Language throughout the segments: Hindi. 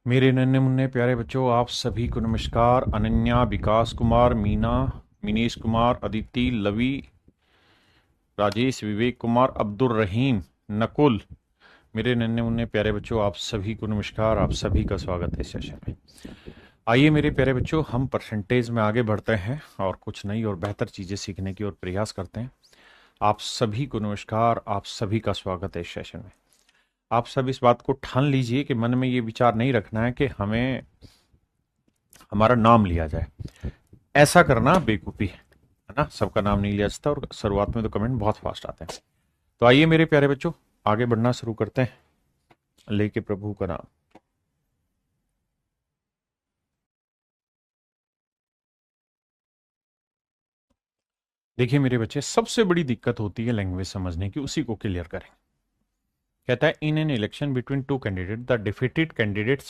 मेरे नन्हे मुन्ने प्यारे बच्चों, आप सभी को नमस्कार। अनन्या, विकास कुमार, मीना, मिनीश कुमार, अदिति, लवी, राजेश, विवेक कुमार, अब्दुल रहीम, नकुल। मेरे नन्हे मुन्ने प्यारे बच्चों, आप सभी को नमस्कार। आप सभी का स्वागत है इस सेशन में। आइए मेरे प्यारे बच्चों, हम परसेंटेज में आगे बढ़ते हैं और कुछ नई और बेहतर चीज़ें सीखने की ओर प्रयास करते हैं। आप सभी को नमस्कार। आप सभी का स्वागत है इस सेशन में। आप सब इस बात को ठान लीजिए कि मन में ये विचार नहीं रखना है कि हमें हमारा नाम लिया जाए। ऐसा करना बेवकूफ़ी है ना। सबका नाम नहीं लिया जाता और शुरुआत में तो कमेंट बहुत फास्ट आते हैं। तो आइए मेरे प्यारे बच्चों, आगे बढ़ना शुरू करते हैं लेके प्रभु का नाम। देखिए मेरे बच्चे, सबसे बड़ी दिक्कत होती है लैंग्वेज समझने की, उसी को क्लियर करें। कहता है in an election between two candidate the defeated candidate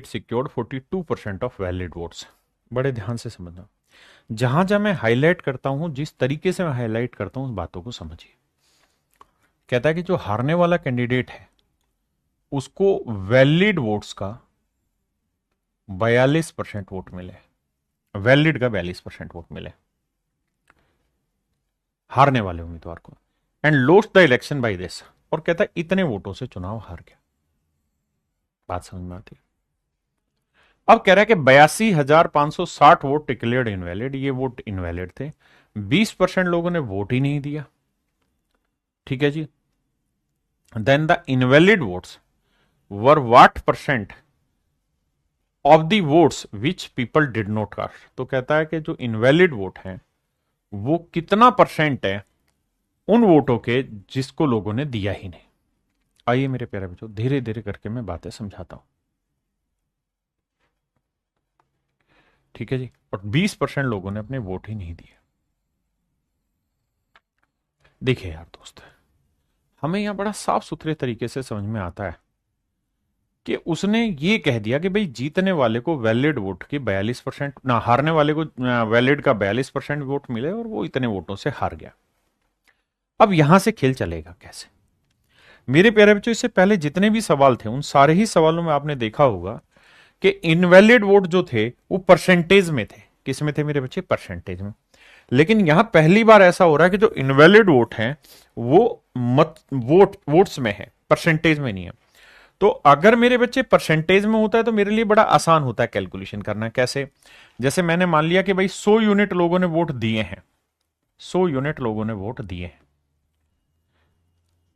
secured 42% of valid votes. बड़े ध्यान से समझना। जहां जहां मैं हाईलाइट करता हूं, जिस तरीके से मैं हाईलाइट करता हूं, उस बातों को समझिए। कहता है कि जो हारने वाला कैंडिडेट है उसको वैलिड वोट्स का 42% वोट मिले। वैलिड का 42% वोट मिले हारने वाले उम्मीदवार को। And lost the election by this. और कहता है इतने वोटों से चुनाव हार गया। बात समझ में आती है। अब कह रहा है कि 82,560 वोट डिक्लेयर्ड इनवैलिड। ये वोट इनवैलिड थे। 20% लोगों ने वोट ही नहीं दिया। ठीक है जी। Then the invalid votes were what percent of the votes which people did not cast. तो कहता है कि जो इनवैलिड वोट है वो कितना परसेंट है उन वोटों के जिसको लोगों ने दिया ही नहीं। आइए मेरे प्यारे बच्चों, धीरे धीरे करके मैं बातें समझाता हूं। ठीक है जी। और 20% लोगों ने अपने वोट ही नहीं दिए। देखिए यार दोस्त, हमें यहां बड़ा साफ सुथरे तरीके से समझ में आता है कि उसने ये कह दिया कि भाई जीतने वाले को वैलिड वोट की 42%, ना हारने वाले को वैलिड का 42% वोट मिले और वो इतने वोटों से हार गया। अब यहां से खेल चलेगा कैसे? मेरे प्यारे बच्चों, इससे पहले जितने भी सवाल थे उन सारे ही सवालों में आपने देखा होगा कि इनवैलिड वोट जो थे वो परसेंटेज में थे। किस में थे मेरे बच्चे? परसेंटेज में। लेकिन यहां पहली बार ऐसा हो रहा है कि जो इनवैलिड वोट हैं वो मत वोट्स में है, परसेंटेज में नहीं है। तो अगर मेरे बच्चे परसेंटेज में होता है तो मेरे लिए बड़ा आसान होता है कैलकुलेशन करना। कैसे? जैसे मैंने मान लिया कि भाई 100 यूनिट लोगों ने वोट दिए हैं। 100 यूनिट लोगों ने वोट दिए हैं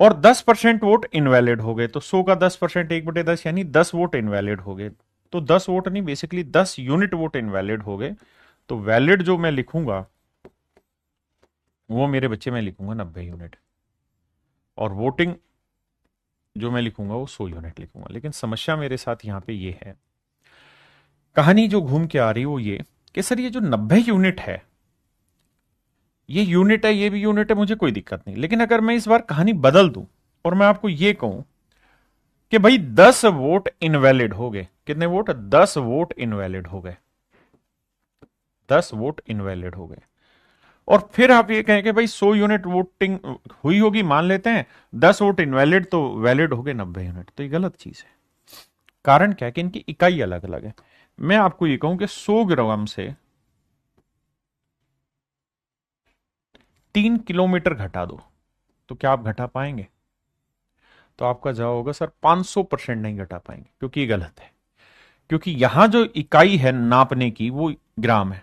और 10% वोट इनवैलिड हो गए। तो 100 का 10% 1/10 यानी 10 वोट इनवैलिड हो गए। तो 10 वोट नहीं, बेसिकली 10 यूनिट वोट इनवैलिड हो गए। तो वैलिड जो मैं लिखूंगा वो मेरे बच्चे में लिखूंगा 90 यूनिट। और वोटिंग जो मैं लिखूंगा वो 100 यूनिट लिखूंगा। लेकिन समस्या मेरे साथ यहां पे ये है, कहानी जो घूम के आ रही है वो ये कि सर ये जो 90 यूनिट है, ये यूनिट है, ये भी यूनिट है, मुझे कोई दिक्कत नहीं। लेकिन अगर मैं इस बार कहानी बदल दूं और मैं आपको ये कहूं कि भाई 10 वोट इनवैलिड हो गए। कितने वोट? 10 वोट इनवैलिड हो गए। 10 वोट इनवैलिड हो गए। और फिर आप ये कहें कि भाई 100 यूनिट वोटिंग हुई होगी, मान लेते हैं। 10 वोट इनवैलिड तो वैलिड हो गए 90 यूनिट। तो ये गलत चीज है। कारण क्या है कि इनकी इकाई अलग अलग है। मैं आपको ये कहूं कि 100 ग्राम से 3 किलोमीटर घटा दो तो क्या आप घटा पाएंगे? तो आपका जवाब होगा सर 500% नहीं घटा पाएंगे, क्योंकि ये गलत है। क्योंकि यहां जो इकाई है नापने की वो ग्राम है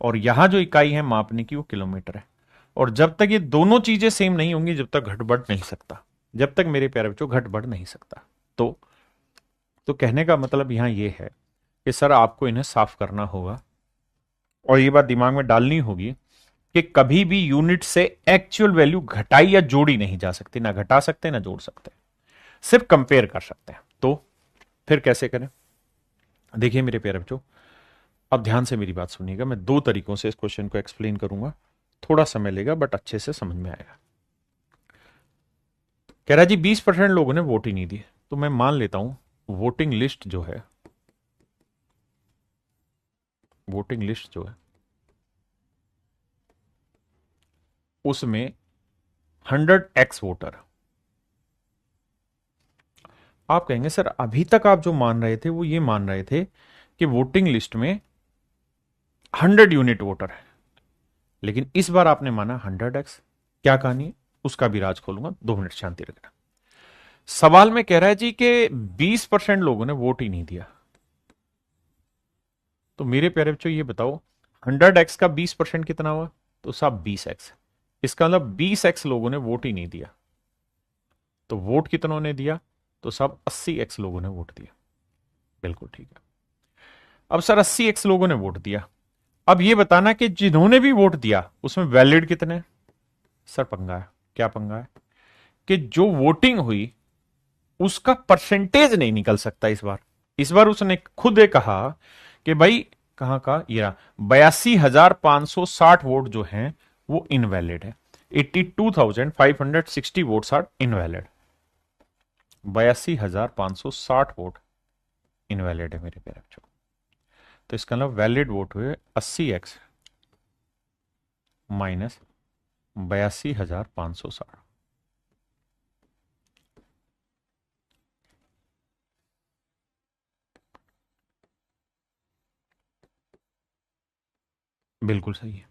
और यहां जो इकाई है मापने की वो किलोमीटर है। और जब तक ये दोनों चीजें सेम नहीं होंगी, जब तक घट बढ़ नहीं सकता। जब तक मेरे प्यारे बच्चों घट बढ़ नहीं सकता। तो तो कहने का मतलब यहां ये है कि सर आपको इन्हें साफ करना होगा और ये बात दिमाग में डालनी होगी कि कभी भी यूनिट से एक्चुअल वैल्यू घटाई या जोड़ी नहीं जा सकती। ना घटा सकते ना जोड़ सकते, सिर्फ कंपेयर कर सकते हैं। तो फिर कैसे करें? देखिए मेरे प्यारे बच्चों, अब ध्यान से मेरी बात सुनिएगा। मैं दो तरीकों से इस क्वेश्चन को एक्सप्लेन करूंगा। थोड़ा समय लेगा बट अच्छे से समझ में आएगा। कह रहा है जी 20% लोगों ने वोट ही नहीं दी। तो मैं मान लेता हूं वोटिंग लिस्ट जो है, वोटिंग लिस्ट जो है उसमें 100x वोटर, आप कहेंगे सर अभी तक आप जो मान रहे थे वो ये मान रहे थे कि वोटिंग लिस्ट में 100 यूनिट वोटर है, लेकिन इस बार आपने माना 100x। क्या कहानी है उसका भी राज खोलूंगा, 2 मिनट शांति रखना। सवाल में कह रहा है जी कि 20% लोगों ने वोट ही नहीं दिया। तो मेरे प्यारे बच्चों ये बताओ 100x का 20% कितना हुआ? तो साहब 20x। इसका मतलब 20x लोगों ने वोट ही नहीं दिया। तो वोट कितनों ने दिया? तो साहब 80x लोगों ने वोट दिया। बिल्कुल ठीक है। अब सर 80x लोगों ने वोट दिया, अब ये बताना कि जिन्होंने भी वोट दिया उसमें वैलिड कितने? सर पंगा है। क्या पंगा है? कि जो वोटिंग हुई उसका परसेंटेज नहीं निकल सकता इस बार। इस बार उसने खुद कहा कि भाई, कहां का ये 82,560 वोट जो हैं वो इनवैलिड है। 82,560 votes are invalid. 82,560 vote invalid है मेरे प्यारे बच्चों। तो इसका मतलब वैलिड वोट हुए 80x माइनस 82,560। बिल्कुल सही है।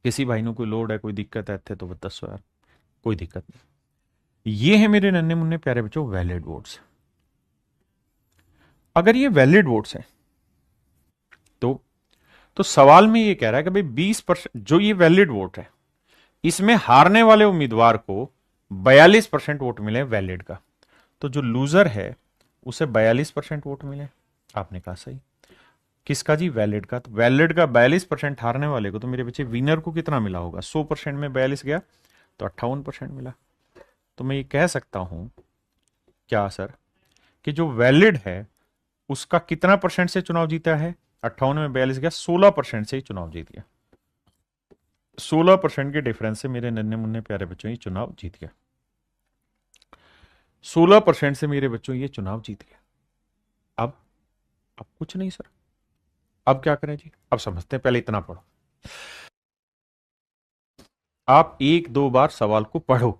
किसी भाई ने कोई लोड है, कोई दिक्कत है थे तो बता सो यार, कोई दिक्कत नहीं। ये है मेरे नन्हे मुन्ने प्यारे बच्चों वैलिड वोट्स। अगर ये वैलिड वोट्स हैं तो सवाल में ये कह रहा है कि भाई 20% जो ये वैलिड वोट है इसमें हारने वाले उम्मीदवार को 42% वोट मिले वैलिड का। तो जो लूजर है उसे 42% वोट मिले। आपने कहा सही। किसका जी? वैलिड का। तो वैलिड का 42% हारने वाले को, तो मेरे बच्चे विनर को कितना मिला होगा? 100% में 42 गया तो 58% मिला। तो मैं ये कह सकता हूं क्या सर कि जो वैलिड है उसका कितना परसेंट से चुनाव जीता है? 58 में 42 गया, 16% से ही चुनाव जीत गया। 16% के डिफरेंस से मेरे नन्हे मुन्ने प्यारे बच्चों ये चुनाव जीत गया। 16% से मेरे बच्चों ये चुनाव जीत गया। अब कुछ नहीं सर, अब क्या करें जी? अब समझते हैं, पहले इतना पढ़ो। आप एक दो बार सवाल को पढ़ो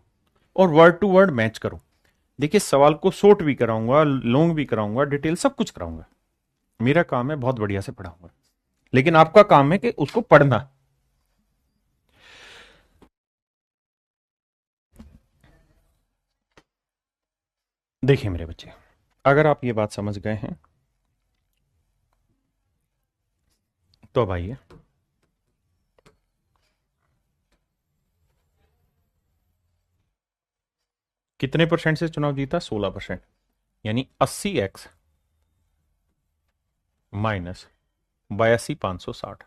और वर्ड टू वर्ड मैच करो। देखिए सवाल को शॉर्ट भी कराऊंगा, लॉन्ग भी कराऊंगा, डिटेल सब कुछ कराऊंगा। मेरा काम है बहुत बढ़िया से पढ़ाऊंगा, लेकिन आपका काम है कि उसको पढ़ना। देखिए मेरे बच्चे, अगर आप ये बात समझ गए हैं तो अब आइए, कितने परसेंट से चुनाव जीता? 16%। यानी 80x माइनस 82,560,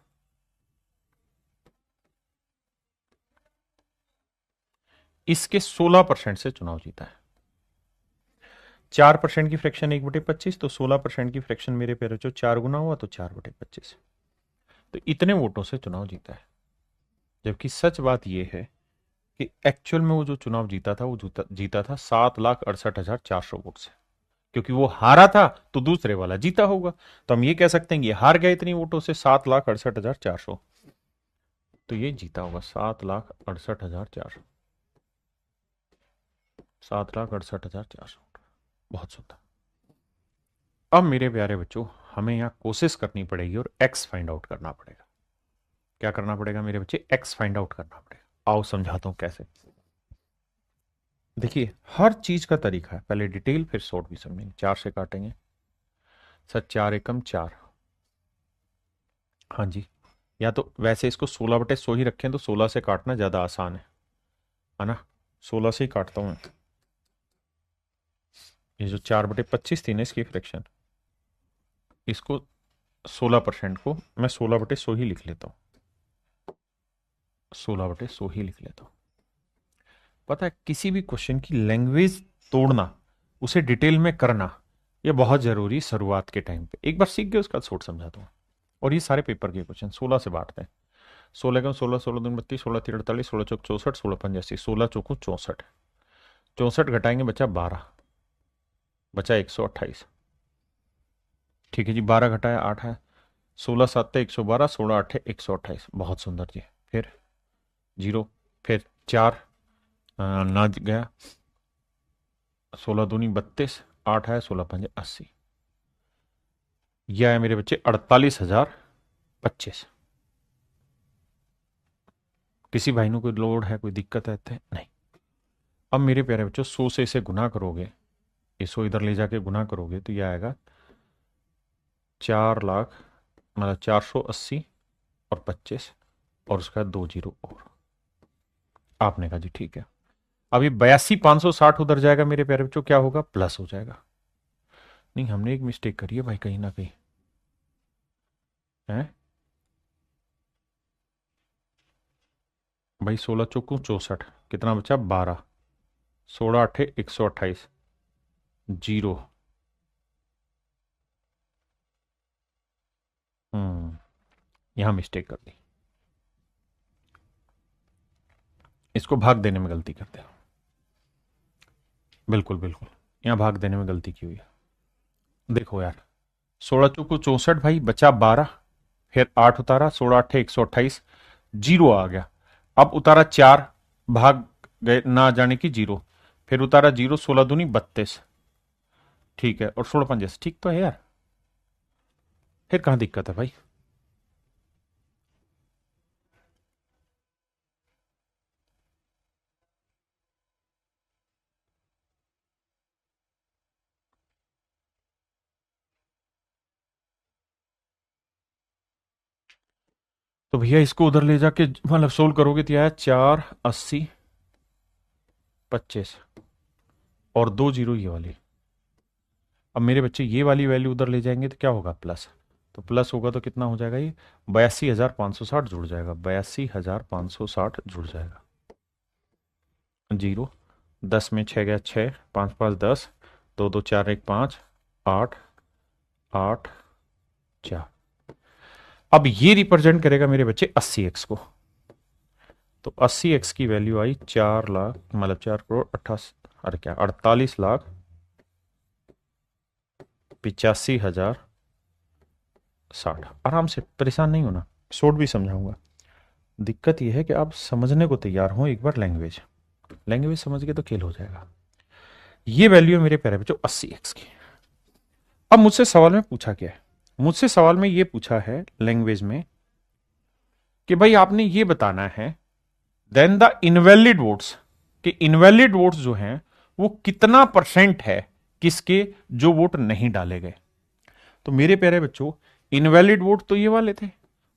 इसके 16% से चुनाव जीता है। 4% की फ्रैक्शन 1/25, तो 16% की फ्रैक्शन मेरे प्यारे जो 4 गुना हुआ तो 4/25। तो इतने वोटों से चुनाव जीता है। जबकि सच बात यह है कि एक्चुअल में वो जो चुनाव जीता था वो जीता था 7,68,400 वोट से। क्योंकि वो हारा था तो दूसरे वाला जीता होगा, तो हम ये कह सकते हैं कि हार गया इतनी वोटों से 7,68,400, तो ये जीता होगा 7,68,400। 7,68,400। बहुत सुंदर। अब मेरे प्यारे बच्चों हमें यहां कोशिश करनी पड़ेगी और एक्स फाइंड आउट करना पड़ेगा। क्या करना पड़ेगा मेरे बच्चे? एक्स फाइंड आउट करना पड़ेगा। आओ समझाता हूं कैसे। देखिए हर चीज का तरीका है, पहले डिटेल फिर शॉर्ट भी समझेंगे। 4 से काटेंगे सर, 4 एकम 4। हाँ जी, या तो वैसे इसको 16/100 ही रखें तो 16 से काटना ज्यादा आसान है ना? 16 से ही काटता हूं मैं। ये जो 4/25 थी ना इसकी फ्रैक्शन, इसको 16% को मैं 16/100 ही लिख लेता हूं। 16/100 ही लिख लेता हूं। पता है किसी भी क्वेश्चन की लैंग्वेज तोड़ना, उसे डिटेल में करना, यह बहुत जरूरी शुरुआत के टाइम पे। एक बार सीख गए उसका सोच समझाता हूँ। और ये सारे पेपर के क्वेश्चन 16 से बांटते हैं। 16 का 16, 16 दूनी 32, 16 3 48, 16 चौक 64, 16 पंज 80, 16 चौको 64। 64 घटाएंगे बचा 12, बचा 128। ठीक है जी, 12 घटाया 8 है, 16 7 112, 16 8 128। बहुत सुंदर जी। फिर जीरो, फिर 4 ना गया, 16 दूनी 32, 8 है 16 पंजे 80। यह है मेरे बच्चे 48,025। किसी भाई ने कोई लोड है, कोई दिक्कत है नहीं। अब मेरे प्यारे बच्चों 100 से इसे गुना करोगे, इसको इधर ले जाके गुना करोगे तो यह आएगा 4 लाख, मतलब 480 और 25 और उसका 2 जीरो और। आपने कहा जी ठीक है। अभी 82,560 उधर जाएगा मेरे प्यारे बच्चों, क्या होगा, प्लस हो जाएगा। नहीं, हमने एक मिस्टेक करी है भाई कहीं ना कहीं है भाई। 16 चौकू 64, कितना बचा 12, 16 अट्ठे 128, जीरो। यहां मिस्टेक कर दी, इसको भाग देने में गलती करते हैं। बिल्कुल बिल्कुल, यहां भाग देने में गलती की हुई है। देखो यार, 16 चौकू 64 भाई, बचा 12, फिर 8 उतारा, 16 अट्ठे 128, जीरो आ गया। अब उतारा 4, भाग गए ना जाने की जीरो, फिर उतारा जीरो, 16 दूनी 32, ठीक है, और 16 पंजे ठीक तो है यार, फिर कहां दिक्कत है भाई। तो भैया इसको उधर ले जाके मतलब सोल्व करोगे तो आया 480 25 और 2 जीरो ये वाली। अब मेरे बच्चे ये वाली वैल्यू उधर ले जाएंगे तो क्या होगा, प्लस। तो प्लस होगा तो कितना हो जाएगा, ये 82,560 जुड़ जाएगा, 82,560 जुड़ जाएगा। जीरो, 10 में 6 गया 6, 5 5 10, 2 2 4 1 5, 8 8 4। अब ये रिप्रेजेंट करेगा मेरे बच्चे 80x को। तो 80x की वैल्यू आई 4 लाख, मतलब 4 करोड़ 88, अरे क्या 48,85,060। आराम से, परेशान नहीं होना, शॉर्ट भी समझाऊंगा। दिक्कत यह है कि आप समझने को तैयार हो एक बार लैंग्वेज, लैंग्वेज समझ के तो खेल हो जाएगा। ये वैल्यू है मेरे प्यारे बच्चों 80x की। अब मुझसे सवाल में पूछा क्या है, मुझसे सवाल में ये पूछा है लैंग्वेज में कि भाई आपने ये बताना है देन द इनवैलिड वोट्स, कि इनवैलिड वोट्स जो हैं वो कितना परसेंट है किसके, जो वोट नहीं डाले गए। तो मेरे प्यारे बच्चों, इनवैलिड वोट तो ये वाले थे,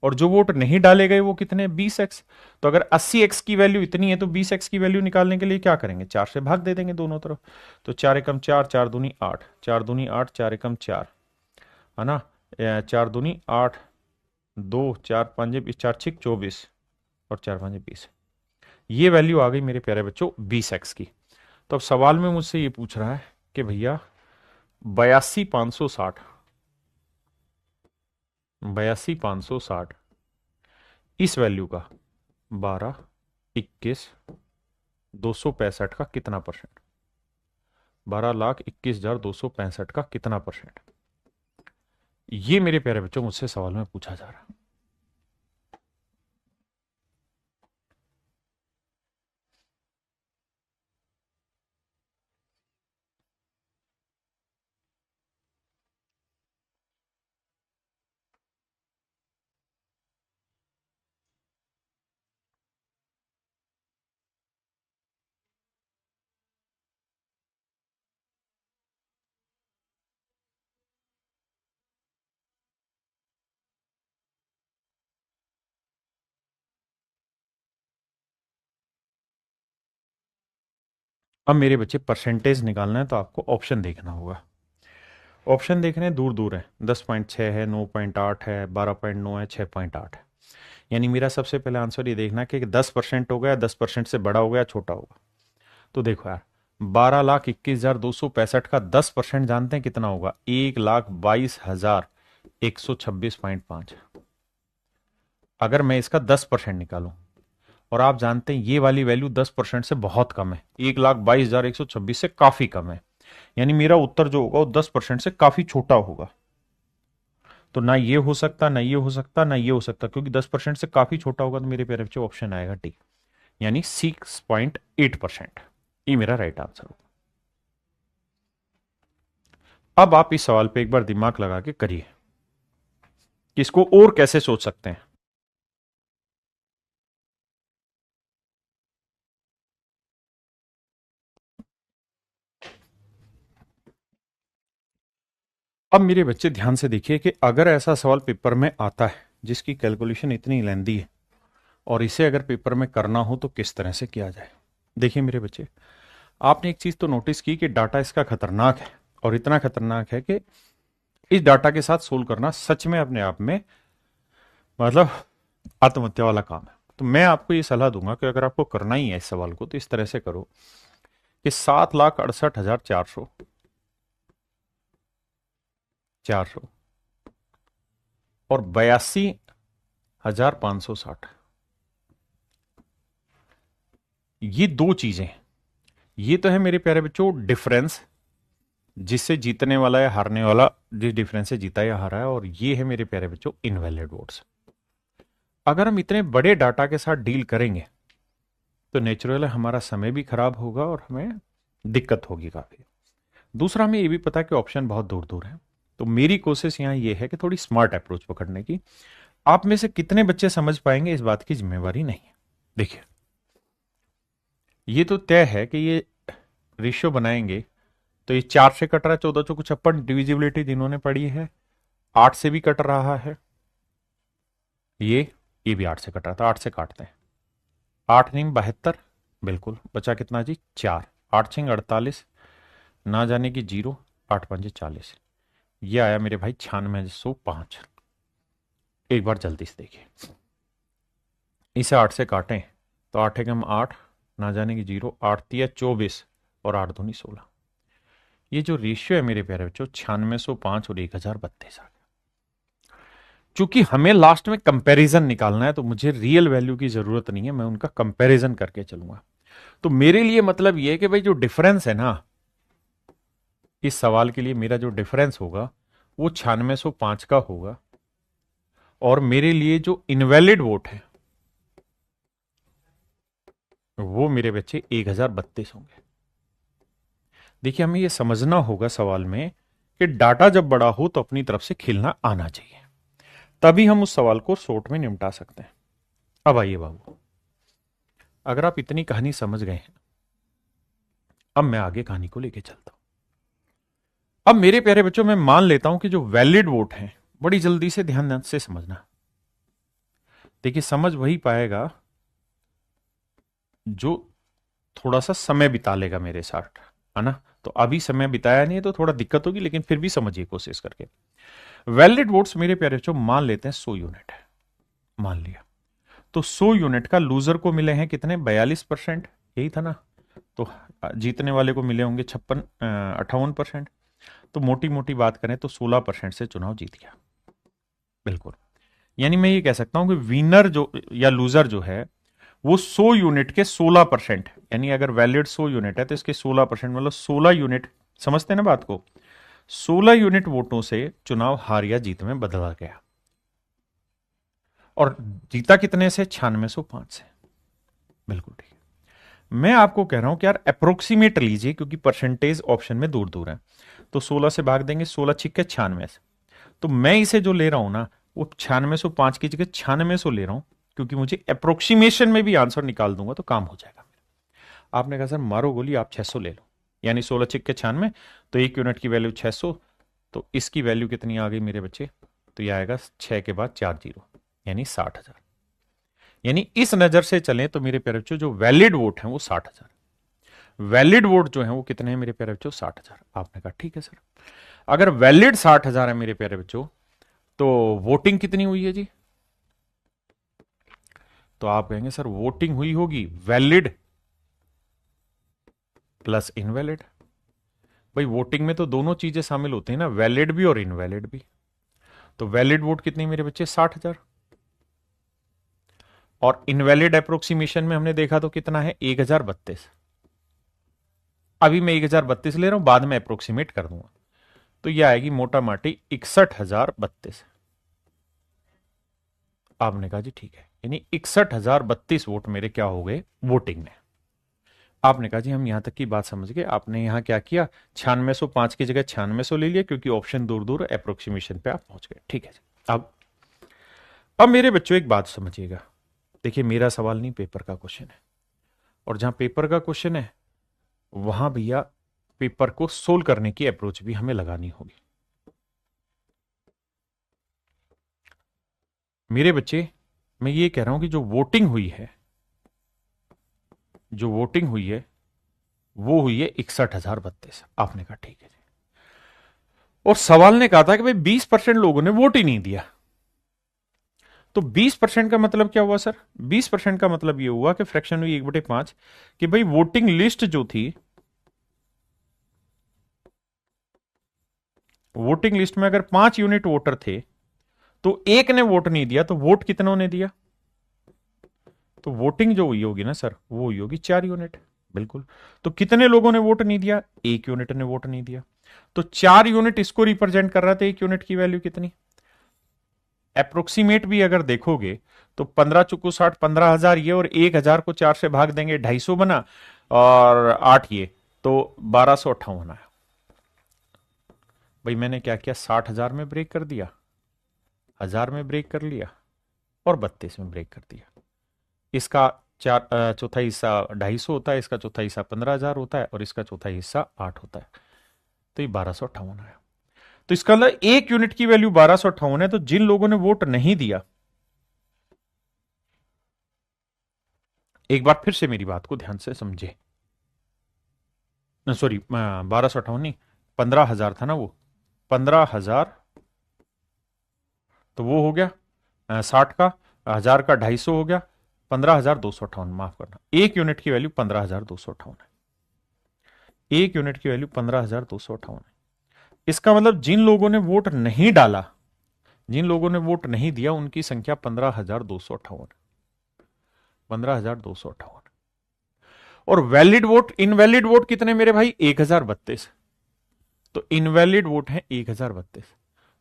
और जो वोट नहीं डाले गए वो कितने, 20x। तो अगर 80x की वैल्यू इतनी है तो 20x की वैल्यू निकालने के लिए क्या करेंगे, 4 से भाग दे देंगे दोनों तरफ। तो 4 एकम 4, 4 दूनी 8, 4 दूनी 8, 4 एकम 4, है ना, 4 दूनी 8, 2 4 5 20, 4 6 24 और 4 5 20। ये वैल्यू आ गई मेरे प्यारे बच्चों 20x की। तो अब सवाल में मुझसे ये पूछ रहा है कि भैया 82,560, 82,560 इस वैल्यू का 12,21,265 का कितना परसेंट, 12,21,265 का कितना परसेंट, ये मेरे प्यारे बच्चों मुझसे सवाल में पूछा जा रहा है। अब मेरे बच्चे परसेंटेज निकालना है तो आपको ऑप्शन देखना होगा। ऑप्शन देखने दूर दूर है, 10.6 है, 9.8 है, 12.9 है, 6.8 है। यानी मेरा सबसे पहले आंसर ये देखना कि 10% होगा या 10% से बड़ा होगा या छोटा होगा। तो देखो यार, 12,21,265 का 10% जानते हैं कितना होगा, 1,22,126.5। अगर मैं इसका 10% निकालूं, और आप जानते हैं ये वाली वैल्यू 10% से बहुत कम है, 1,22,126 से काफी कम है, यानी मेरा उत्तर जो होगा वो 10% से काफी छोटा होगा। तो ना ये हो सकता, ना ये हो सकता, ना ये हो सकता, क्योंकि 10% से काफी छोटा होगा, तो मेरे प्यारे बच्चों ऑप्शन आएगा डी, यानी 6.8%। ये मेरा राइट आंसर होगा। अब आप इस सवाल पे एक बार दिमाग लगा के करिए कि इसको और कैसे सोच सकते हैं। अब मेरे बच्चे ध्यान से देखिए कि अगर ऐसा सवाल पेपर में आता है जिसकी कैलकुलेशन इतनी लेंदी है और इसे अगर पेपर में करना हो तो किस तरह से किया जाए। देखिए मेरे बच्चे, आपने एक चीज तो नोटिस की कि डाटा इसका खतरनाक है, और इतना खतरनाक है कि इस डाटा के साथ सोल्व करना सच में अपने आप में मतलब आत्महत्या वाला काम है। तो मैं आपको ये सलाह दूंगा कि अगर आपको करना ही है इस सवाल को तो इस तरह से करो कि 7,68,400 और 82,560, ये दो चीजें हैं। ये तो है मेरे प्यारे बच्चों डिफरेंस, जिससे जीतने वाला या हारने वाला जिस डिफरेंस से जीता या हारा है, और ये है मेरे प्यारे बच्चों इनवैलिड वोट्स। अगर हम इतने बड़े डाटा के साथ डील करेंगे तो नेचुरल है हमारा समय भी खराब होगा और हमें दिक्कत होगी काफी। दूसरा, हमें ये भी पता है कि ऑप्शन बहुत दूर दूर है, तो मेरी कोशिश यहां ये है कि थोड़ी स्मार्ट अप्रोच पकड़ने की। आप में से कितने बच्चे समझ पाएंगे इस बात की जिम्मेवारी नहीं है। देखिए, ये तो तय है कि ये रेशियो बनाएंगे तो ये 4 से कट रहा है, 14 से कुछ अपन डिविजिबिलिटी जिन्होंने पढ़ी है 8 से भी कट रहा है, ये भी 8 से कट रहा था, 8 से काटते हैं, 8 नहीं 72, बिल्कुल बचा कितना जी 4, 8 छिंग 48, ना जाने की जीरो, 8 पंजे 40, ये आया मेरे भाई 9605। एक बार जल्दी से देखिए, इसे 8 से काटें तो 8 एकम 8, ना जाने की जीरो, 8 तिया 24 और 8 दूनी 16। ये जो रेशियो है मेरे प्यारे बच्चों 9605 और 1032 आ गया। चूंकि हमें लास्ट में कंपैरिजन निकालना है तो मुझे रियल वैल्यू की जरूरत नहीं है, मैं उनका कंपैरिजन करके चलूंगा। तो मेरे लिए मतलब ये है कि भाई जो डिफरेंस है ना इस सवाल के लिए, मेरा जो डिफरेंस होगा वो 9605 का होगा, और मेरे लिए जो इनवैलिड वोट है वो मेरे बच्चे 1032 होंगे। देखिए, हमें यह समझना होगा सवाल में कि डाटा जब बड़ा हो तो अपनी तरफ से खिलना आना चाहिए, तभी हम उस सवाल को शॉर्ट में निपटा सकते हैं। अब आइए बाबू, अगर आप इतनी कहानी समझ गए हैं, अब मैं आगे कहानी को लेके चलता हूं। अब मेरे प्यारे बच्चों, मैं मान लेता हूं कि जो वैलिड वोट हैं, बड़ी जल्दी से ध्यान से समझना। देखिए, समझ वही पाएगा जो थोड़ा सा समय बिता लेगा मेरे साथ, है ना। तो अभी समय बिताया नहीं है तो थोड़ा दिक्कत होगी, लेकिन फिर भी समझिए कोशिश करके। वैलिड वोट्स मेरे प्यारे बच्चों मान लेते हैं 100 यूनिट है, मान लिया। तो 100 यूनिट का लूजर को मिले हैं कितने, 42%, यही था ना। तो जीतने वाले को मिले होंगे 58%। तो मोटी मोटी बात करें तो 16% से चुनाव जीत गया, बिल्कुल। यानी मैं ये कह सकता हूं कि विनर जो या लूजर जो है वो 100 यूनिट के 16%, यानी अगर वैलिड 100 यूनिट है तो इसके 16% मतलब 16 यूनिट, समझते हैं ना बात को, 16 यूनिट वोटों से चुनाव हार या जीत में बदला गया। और जीता कितने से, 9605 से, बिल्कुल ठीक। मैं आपको कह रहा हूं कि यार अप्रोक्सीमेट लीजिए, क्योंकि परसेंटेज ऑप्शन में दूर दूर है। तो 16 से भाग देंगे, 16 छिक्के 96 से। तो मैं इसे जो ले रहा हूं ना वो 9605 की जगह 9600 ले रहा हूं, क्योंकि मुझे अप्रोक्सीमेशन में भी आंसर निकाल दूंगा तो काम हो जाएगा। आपने कहा सर मारो गोली, आप 600 ले लो, यानी 16 छिक्के 96, तो 1 यूनिट की वैल्यू 600, तो इसकी वैल्यू कितनी आ गई मेरे बच्चे, तो यह आएगा 6 के बाद 4 जीरो, यानी 60,000। यानी इस नजर से चलें तो मेरे प्यारे बच्चों जो वैलिड वोट हैं वो 60,000, वैलिड वोट जो है वो कितने हैं मेरे प्यारे बच्चों, 60,000। आपने कहा ठीक है सर, अगर वैलिड 60,000 है मेरे प्यारे बच्चों तो वोटिंग कितनी हुई है जी, तो आप कहेंगे सर वोटिंग हुई होगी वैलिड प्लस इनवैलिड। भाई वोटिंग में तो दोनों चीजें शामिल होती हैं ना, वैलिड भी और इनवैलिड भी। तो वैलिड वोट कितनी मेरे बच्चे, 60,000, और इनवैलिड अप्रोक्सीमेशन में हमने देखा तो कितना है, 1032। अभी मैं 1032 ले रहा हूं, बाद में अप्रोक्सीमेट कर दूंगा, तो यह आएगी मोटा माटी 61,032। आपने कहा जी ठीक है, यानी 61,032 वोट मेरे क्या हो गए वोटिंग में। आपने कहा जी हम यहां तक की बात समझ गए। आपने यहां क्या किया, 9605 की जगह 9600 ले लिया, क्योंकि ऑप्शन दूर दूर अप्रोक्सीमेशन पे आप पहुंच गए। ठीक है जी। अब मेरे बच्चों एक बात समझिएगा। देखिए मेरा सवाल नहीं, पेपर का क्वेश्चन है, और जहां पेपर का क्वेश्चन है वहां भैया पेपर को सोल्व करने की अप्रोच भी हमें लगानी होगी। मेरे बच्चे, मैं ये कह रहा हूं कि जो वोटिंग हुई है, जो वोटिंग हुई है वो हुई है 61,032। आपने कहा ठीक है जी। और सवाल ने कहा था कि भाई 20% लोगों ने वोट ही नहीं दिया। तो 20% का मतलब क्या हुआ सर? 20% का मतलब ये हुआ कि फ्रैक्शन हुई 1/5, कि भाई वोटिंग लिस्ट जो थी, वोटिंग लिस्ट में अगर 5 यूनिट वोटर थे तो एक ने वोट नहीं दिया, तो वोट कितनों ने दिया? तो वोटिंग जो हुई होगी ना सर, वो हुई होगी 4 यूनिट। बिल्कुल। तो कितने लोगों ने वोट नहीं दिया? 1 यूनिट ने वोट नहीं दिया। तो 4 यूनिट इसको रिप्रेजेंट कर रहा था। 1 यूनिट की वैल्यू कितनी? अप्रोक्सीमेट भी अगर देखोगे तो 15 चुकू 60, 15,000 ये, और 1,000 को 4 से भाग देंगे, 250 बना, और 8 ये, तो 1258 आया। भाई मैंने क्या किया, 60,000 में ब्रेक कर दिया, 1000 में ब्रेक कर लिया, और 32 में ब्रेक कर दिया। इसका चौथा हिस्सा 250 होता है, इसका चौथा हिस्सा 15,000 होता है, और इसका चौथा हिस्सा 8 होता है। तो ये 1258 आया। तो इसका मतलब 1 यूनिट की वैल्यू 1258 है। तो जिन लोगों ने वोट नहीं दिया, एक बार फिर से मेरी बात को ध्यान से समझे, सॉरी 1258 नहीं, 15,000 था ना वो, 15,000, तो वो हो गया 60 का, 1000 का 250 हो गया, 15,258, माफ करना, 1 यूनिट की वैल्यू 15,258 है। 1 यूनिट की वैल्यू 15,258 है। इसका मतलब जिन लोगों ने वोट नहीं डाला, जिन लोगों ने वोट नहीं दिया, उनकी संख्या 15,258, 15,258। और वैलिड वोट, इनवैलिड वोट कितने मेरे भाई? 1,032। तो इनवैलिड वोट है 1,032।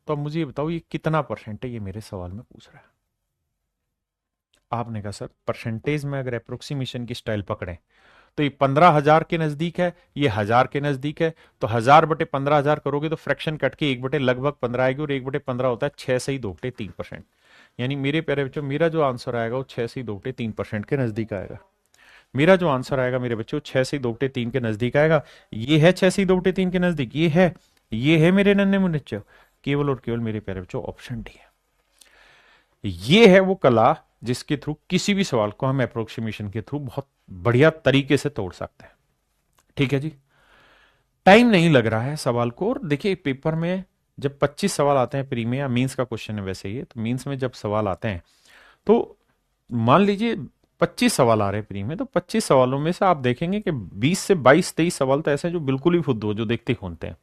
तो अब मुझे ये बताओ, ये कितना परसेंट है? ये मेरे सवाल में पूछ रहा है। आपने कहा सर परसेंटेज में अगर अप्रोक्सीमेशन की स्टाइल पकड़े तो ये 15,000 के नजदीक है, ये 1000 के नजदीक है। तो 1000 बटे 15,000 करोगे तो फ्रैक्शन कट के 1 बटे लगभग 15 आएगी, और 1/15 होता है 6 से ही 2/3%। यानी मेरे प्यारे बच्चों, मेरा जो आंसर आएगा वो 6 से ही 2/3% के नजदीक आएगा। मेरा जो आंसर आएगा मेरे बच्चों 6 से 2/3 के नजदीक आएगा। ये है 6 से 2/3 के नजदीक, ये है मेरे नन्हे मुन्ने बच्चों, केवल और केवल मेरे प्यारे बच्चों ऑप्शन डी है। ये है वो कला जिसके थ्रू किसी भी सवाल को हम अप्रोक्सीमेशन के थ्रू बहुत बढ़िया तरीके से तोड़ सकते हैं। ठीक है जी। टाइम नहीं लग रहा है सवाल को। और देखिए पेपर में जब 25 सवाल आते हैं, प्री में या मीन्स का क्वेश्चन है वैसे ही, तो मीन्स में जब सवाल आते हैं तो मान लीजिए 25 सवाल आ रहे हैं प्री में, तो 25 सवालों में से आप देखेंगे कि 20 से 22 23 सवाल तो ऐसे हैं जो बिल्कुल ही फुद्दू, जो देखते ही होते हैं।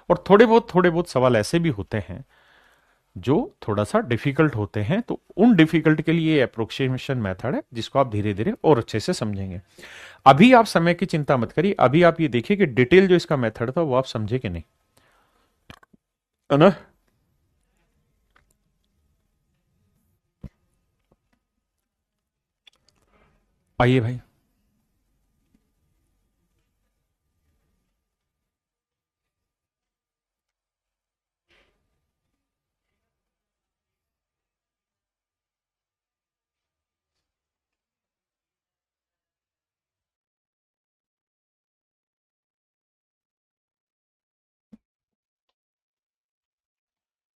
और थोड़े बहुत सवाल ऐसे भी होते हैं जो थोड़ा सा डिफिकल्ट होते हैं। तो उन डिफिकल्ट के लिए अप्रोक्सीमेशन मेथड है, जिसको आप धीरे धीरे और अच्छे से समझेंगे। अभी आप समय की चिंता मत करिए, अभी आप ये देखिए कि डिटेल जो इसका मेथड था वो आप समझे कि नहीं, है ना? आइए भाई।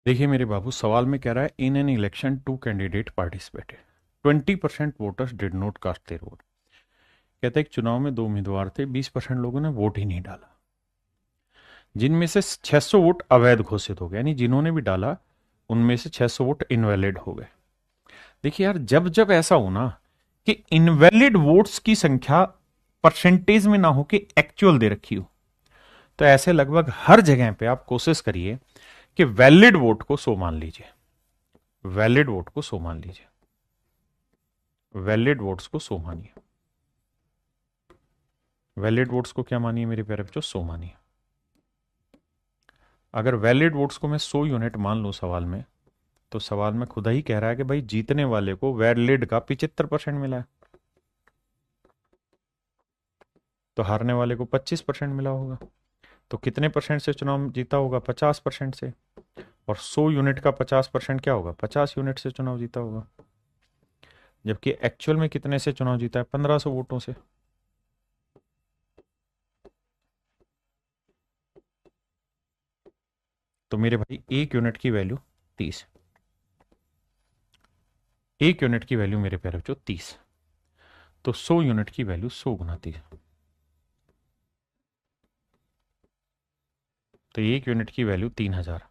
देखिए मेरे बाबू, सवाल में कह रहा है in an election 2 candidate participated, 20% voters did not cast their vote. कहते हैं एक चुनाव में 2 उम्मीदवार थे, 20% लोगों ने वोट ही नहीं डाला, जिनमें से 600 वोट अवैध घोषित हो गए, यानी जिन्होंने भी डाला उनमें से 600 वोट इनवैलिड हो गए। देखिए यार, जब जब ऐसा हो ना कि इनवैलिड वोट्स की संख्या परसेंटेज में ना हो कि एक्चुअल दे रखी हो, तो ऐसे लगभग हर जगह पे आप कोशिश करिए कि वैलिड वोट को 100 मान लीजिए, वैलिड वोट को 100 मान लीजिए, वैलिड वोट्स को 100 मानिए, वैलिड वोट्स को क्या मानिए मेरे प्यारे बच्चों? 100 मानिए। अगर वैलिड वोट्स को मैं 100 यूनिट मान लूं सवाल में, तो सवाल में खुदा ही कह रहा है कि भाई जीतने वाले को वैलिड का 75% मिला है। तो हारने वाले को 25% मिला होगा। तो कितने परसेंट से चुनाव जीता होगा? 50% से। और 100 यूनिट का 50% क्या होगा? 50 यूनिट से चुनाव जीता होगा। जबकि एक्चुअल में कितने से चुनाव जीता है? 1500 वोटों से। तो मेरे भाई एक यूनिट की वैल्यू 30। एक यूनिट की वैल्यू मेरे प्यारे बच्चों 30। तो 100 यूनिट की वैल्यू 100 गुना 30। तो एक यूनिट की वैल्यू 3000।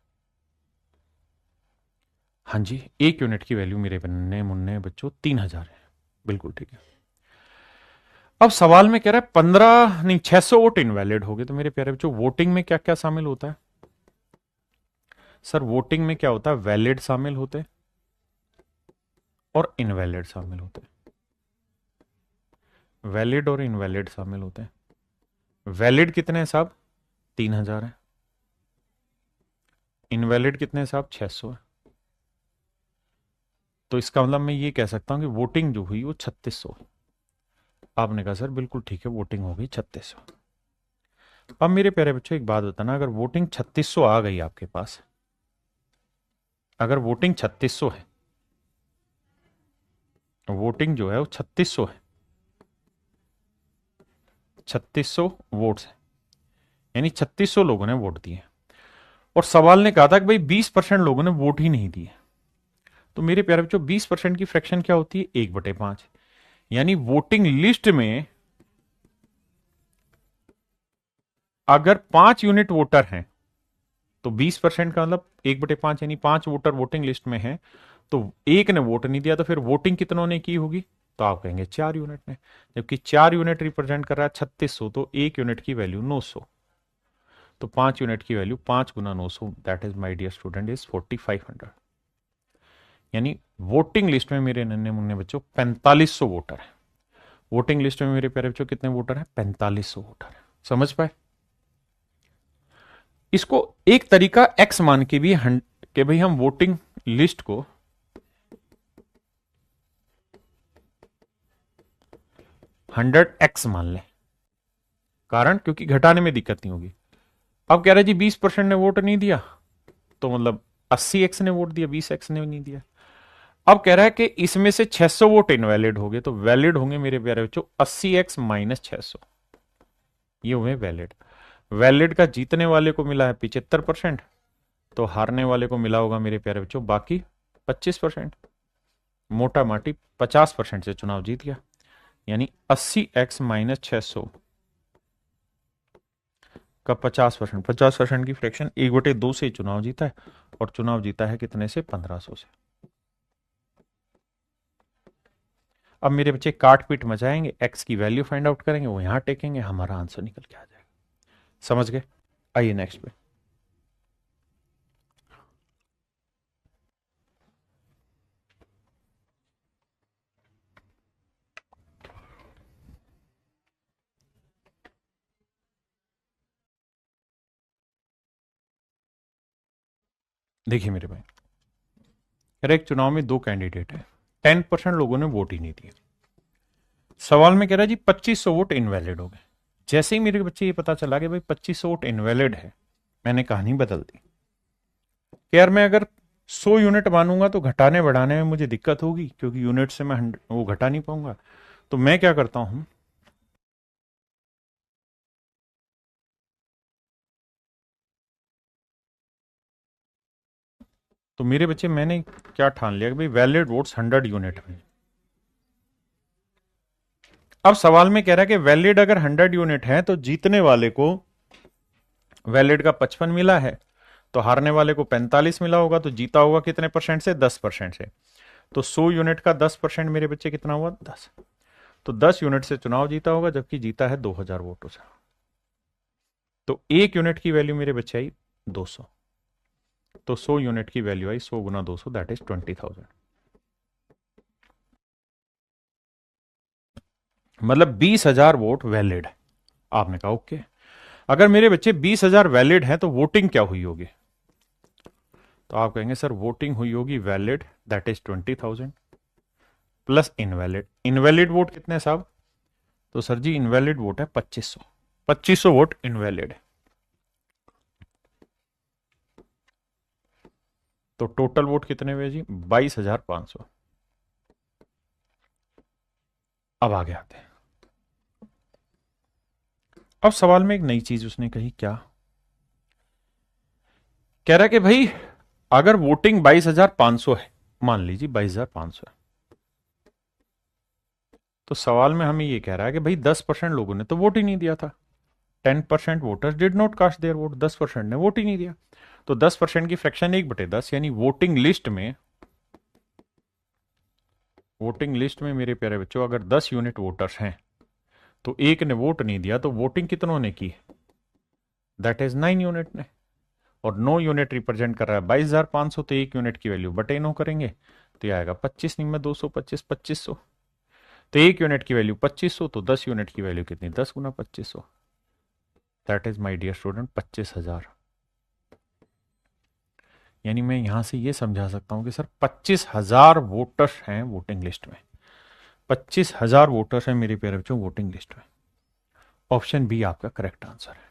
हाँ जी, एक यूनिट की वैल्यू मेरे बन्ने मुन्ने बच्चों 3000 है। बिल्कुल ठीक है। अब सवाल में कह रहा है 15 नहीं 600 वोट इनवैलिड हो गए। तो मेरे प्यारे बच्चों वोटिंग में क्या क्या शामिल होता है? सर वोटिंग में क्या होता है? वैलिड शामिल होते हैं और इनवैलिड शामिल होते हैं। वैलिड और इनवैलिड शामिल होते हैं। वैलिड कितने हैं साहब? 3000 है। इनवैलिड कितने हैं साहब? 600 है। तो इसका मतलब मैं ये कह सकता हूं कि वोटिंग जो हुई वो 3600 है। आपने कहा सर बिल्कुल ठीक है, वोटिंग हो गई 3600। अब मेरे प्यारे बच्चों एक बात बताना, अगर वोटिंग 3600 आ गई आपके पास, अगर वोटिंग 3600 है, वोटिंग जो है वो 3600 है, 3600 वोट्स है, यानी 3600 लोगों ने वोट दिए। और सवाल ने कहा था कि भाई 20% लोगों ने वोट ही नहीं दिए। तो मेरे प्यारे बच्चों 20% की फ्रैक्शन क्या होती है? 1/5। यानी वोटिंग लिस्ट में अगर 5 यूनिट वोटर हैं तो 20% का मतलब 1/5, यानी 5 वोटर वोटिंग लिस्ट में है तो एक ने वोट नहीं दिया, तो फिर वोटिंग कितनों ने की होगी? तो आप कहेंगे 4 यूनिट ने। जबकि 4 यूनिट रिप्रेजेंट कर रहा है 3600, तो एक यूनिट की वैल्यू 900। तो 5 यूनिट की वैल्यू 5 गुना 900, that is my dear student is 4500। यानी वोटिंग लिस्ट में मेरे नन्हे मुन्ने बच्चों 4500 वोटर है। वोटिंग लिस्ट में मेरे प्यारे बच्चों कितने वोटर हैं? 4500 वोटर है। समझ पाए? इसको एक तरीका एक्स मान के भी कि भाई हम वोटिंग लिस्ट को 100x मान लें। कारण क्योंकि घटाने में दिक्कत नहीं होगी। अब कह रहे जी 20% ने वोट नहीं दिया, तो मतलब 80x ने वोट दिया, 20x ने नहीं दिया। अब कह रहा है कि इसमें से 600 वोट इनवैलिड हो गए, तो वैलिड होंगे मेरे प्यारे बच्चों 80x माइनस 600। ये हुए वैलिड। वैलिड का जीतने वाले को मिला है 75%, तो हारने वाले को मिला होगा मेरे प्यारे बच्चों बाकी 25%। मोटा माटी 50% से चुनाव जीत गया। यानी 80x माइनस 600 का 50%, 50% की फ्रैक्शन 1/2 से चुनाव जीता है। और चुनाव जीता है कितने से? 1500 से। अब मेरे बच्चे काट पीट मचाएंगे, एक्स की वैल्यू फाइंड आउट करेंगे, वो यहां टेकेंगे, हमारा आंसर निकल के आ जाएगा। समझ गए? आइए नेक्स्ट पे। देखिए मेरे भाई, अरे एक चुनाव में दो कैंडिडेट है, 10% लोगों ने वोट ही नहीं दिया। सवाल में कह रहा है जी 2500 वोट इनवैलिड हो गए। जैसे ही मेरे बच्चे ये पता चला कि भाई 2500 वोट इनवैलिड है, मैंने कहानी बदल दी कि यार मैं अगर 100 यूनिट मानूंगा तो घटाने बढ़ाने में मुझे दिक्कत होगी, क्योंकि यूनिट से मैं वो घटा नहीं पाऊंगा। तो मैं क्या करता हूं, तो मेरे बच्चे मैंने क्या ठान लिया कि भाई वैलिड वोट्स 100 यूनिट में। अब सवाल में कह रहा है कि वैलिड अगर 100 यूनिट है तो जीतने वाले को वैलिड का 55 मिला है, तो हारने वाले को 45 मिला होगा, तो जीता होगा कितने परसेंट से? 10% से। तो 100 यूनिट का 10% मेरे बच्चे कितना हुआ? 10। तो 10 यूनिट से चुनाव जीता होगा, जबकि जीता है 2000 वोटों से। तो एक यूनिट की वैल्यू मेरे बच्चे आई 200। तो 100 यूनिट की value I 100 Guna 200, that is 20,000। मतलब 20,000 वोट वैलिड है। आपने कहा ओके। अगर मेरे बच्चे 20,000 वैलिड हैं तो वोटिंग क्या हुई होगी? तो आप कहेंगे सर वोटिंग हुई होगी valid, that is 20,000 plus invalid. Invalid vote कितने साहब? तो सर जी इनवैलिड वोट है 2500। 2500 वोट इनवैलिड है। तो टोटल वोट कितने हुए जी? 22,500। अब आगे आते हैं। अब सवाल में एक नई चीज उसने कही, क्या कह रहा है कि भाई अगर वोटिंग 22,500 है, मान लीजिए 22,500 है, तो सवाल में हमें यह कह रहा है कि भाई 10% लोगों ने तो वोट ही नहीं दिया था। 10% voters did not cast their vote. 10% ने वोट ही नहीं दिया। तो 10% की फ्रैक्शन 1/10, यानी वोटिंग लिस्ट में मेरे प्यारे बच्चों अगर 10 यूनिट वोटर्स हैं तो एक ने वोट नहीं दिया, तो वोटिंग कितनों ने की? दैट इज 9 यूनिट ने। और 9 यूनिट रिप्रेजेंट कर रहा है 22,500, तो एक यूनिट की वैल्यू बटे 9 करेंगे तो ये आएगा 25 नहीं में 225, 2500। तो एक यूनिट की वैल्यू 2500, तो 10 यूनिट की वैल्यू कितनी? 10 गुना 2500। That is my dear student 25,000। यानी मैं यहां से ये समझा सकता हूं कि सर 25,000 वोटर्स हैं वोटिंग लिस्ट में। 25,000 वोटर्स हैं मेरे प्यारे बच्चों वोटिंग लिस्ट में। ऑप्शन बी आपका करेक्ट आंसर है।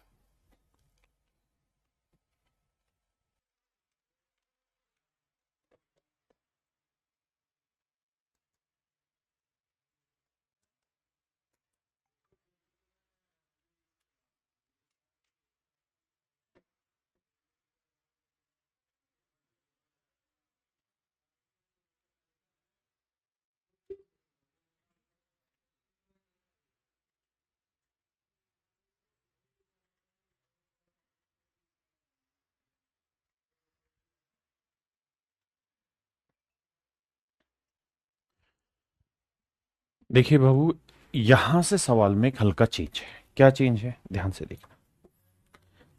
देखिए बाबू, यहां से सवाल में एक हल्का चेंज है। क्या चेंज है? ध्यान से देखना।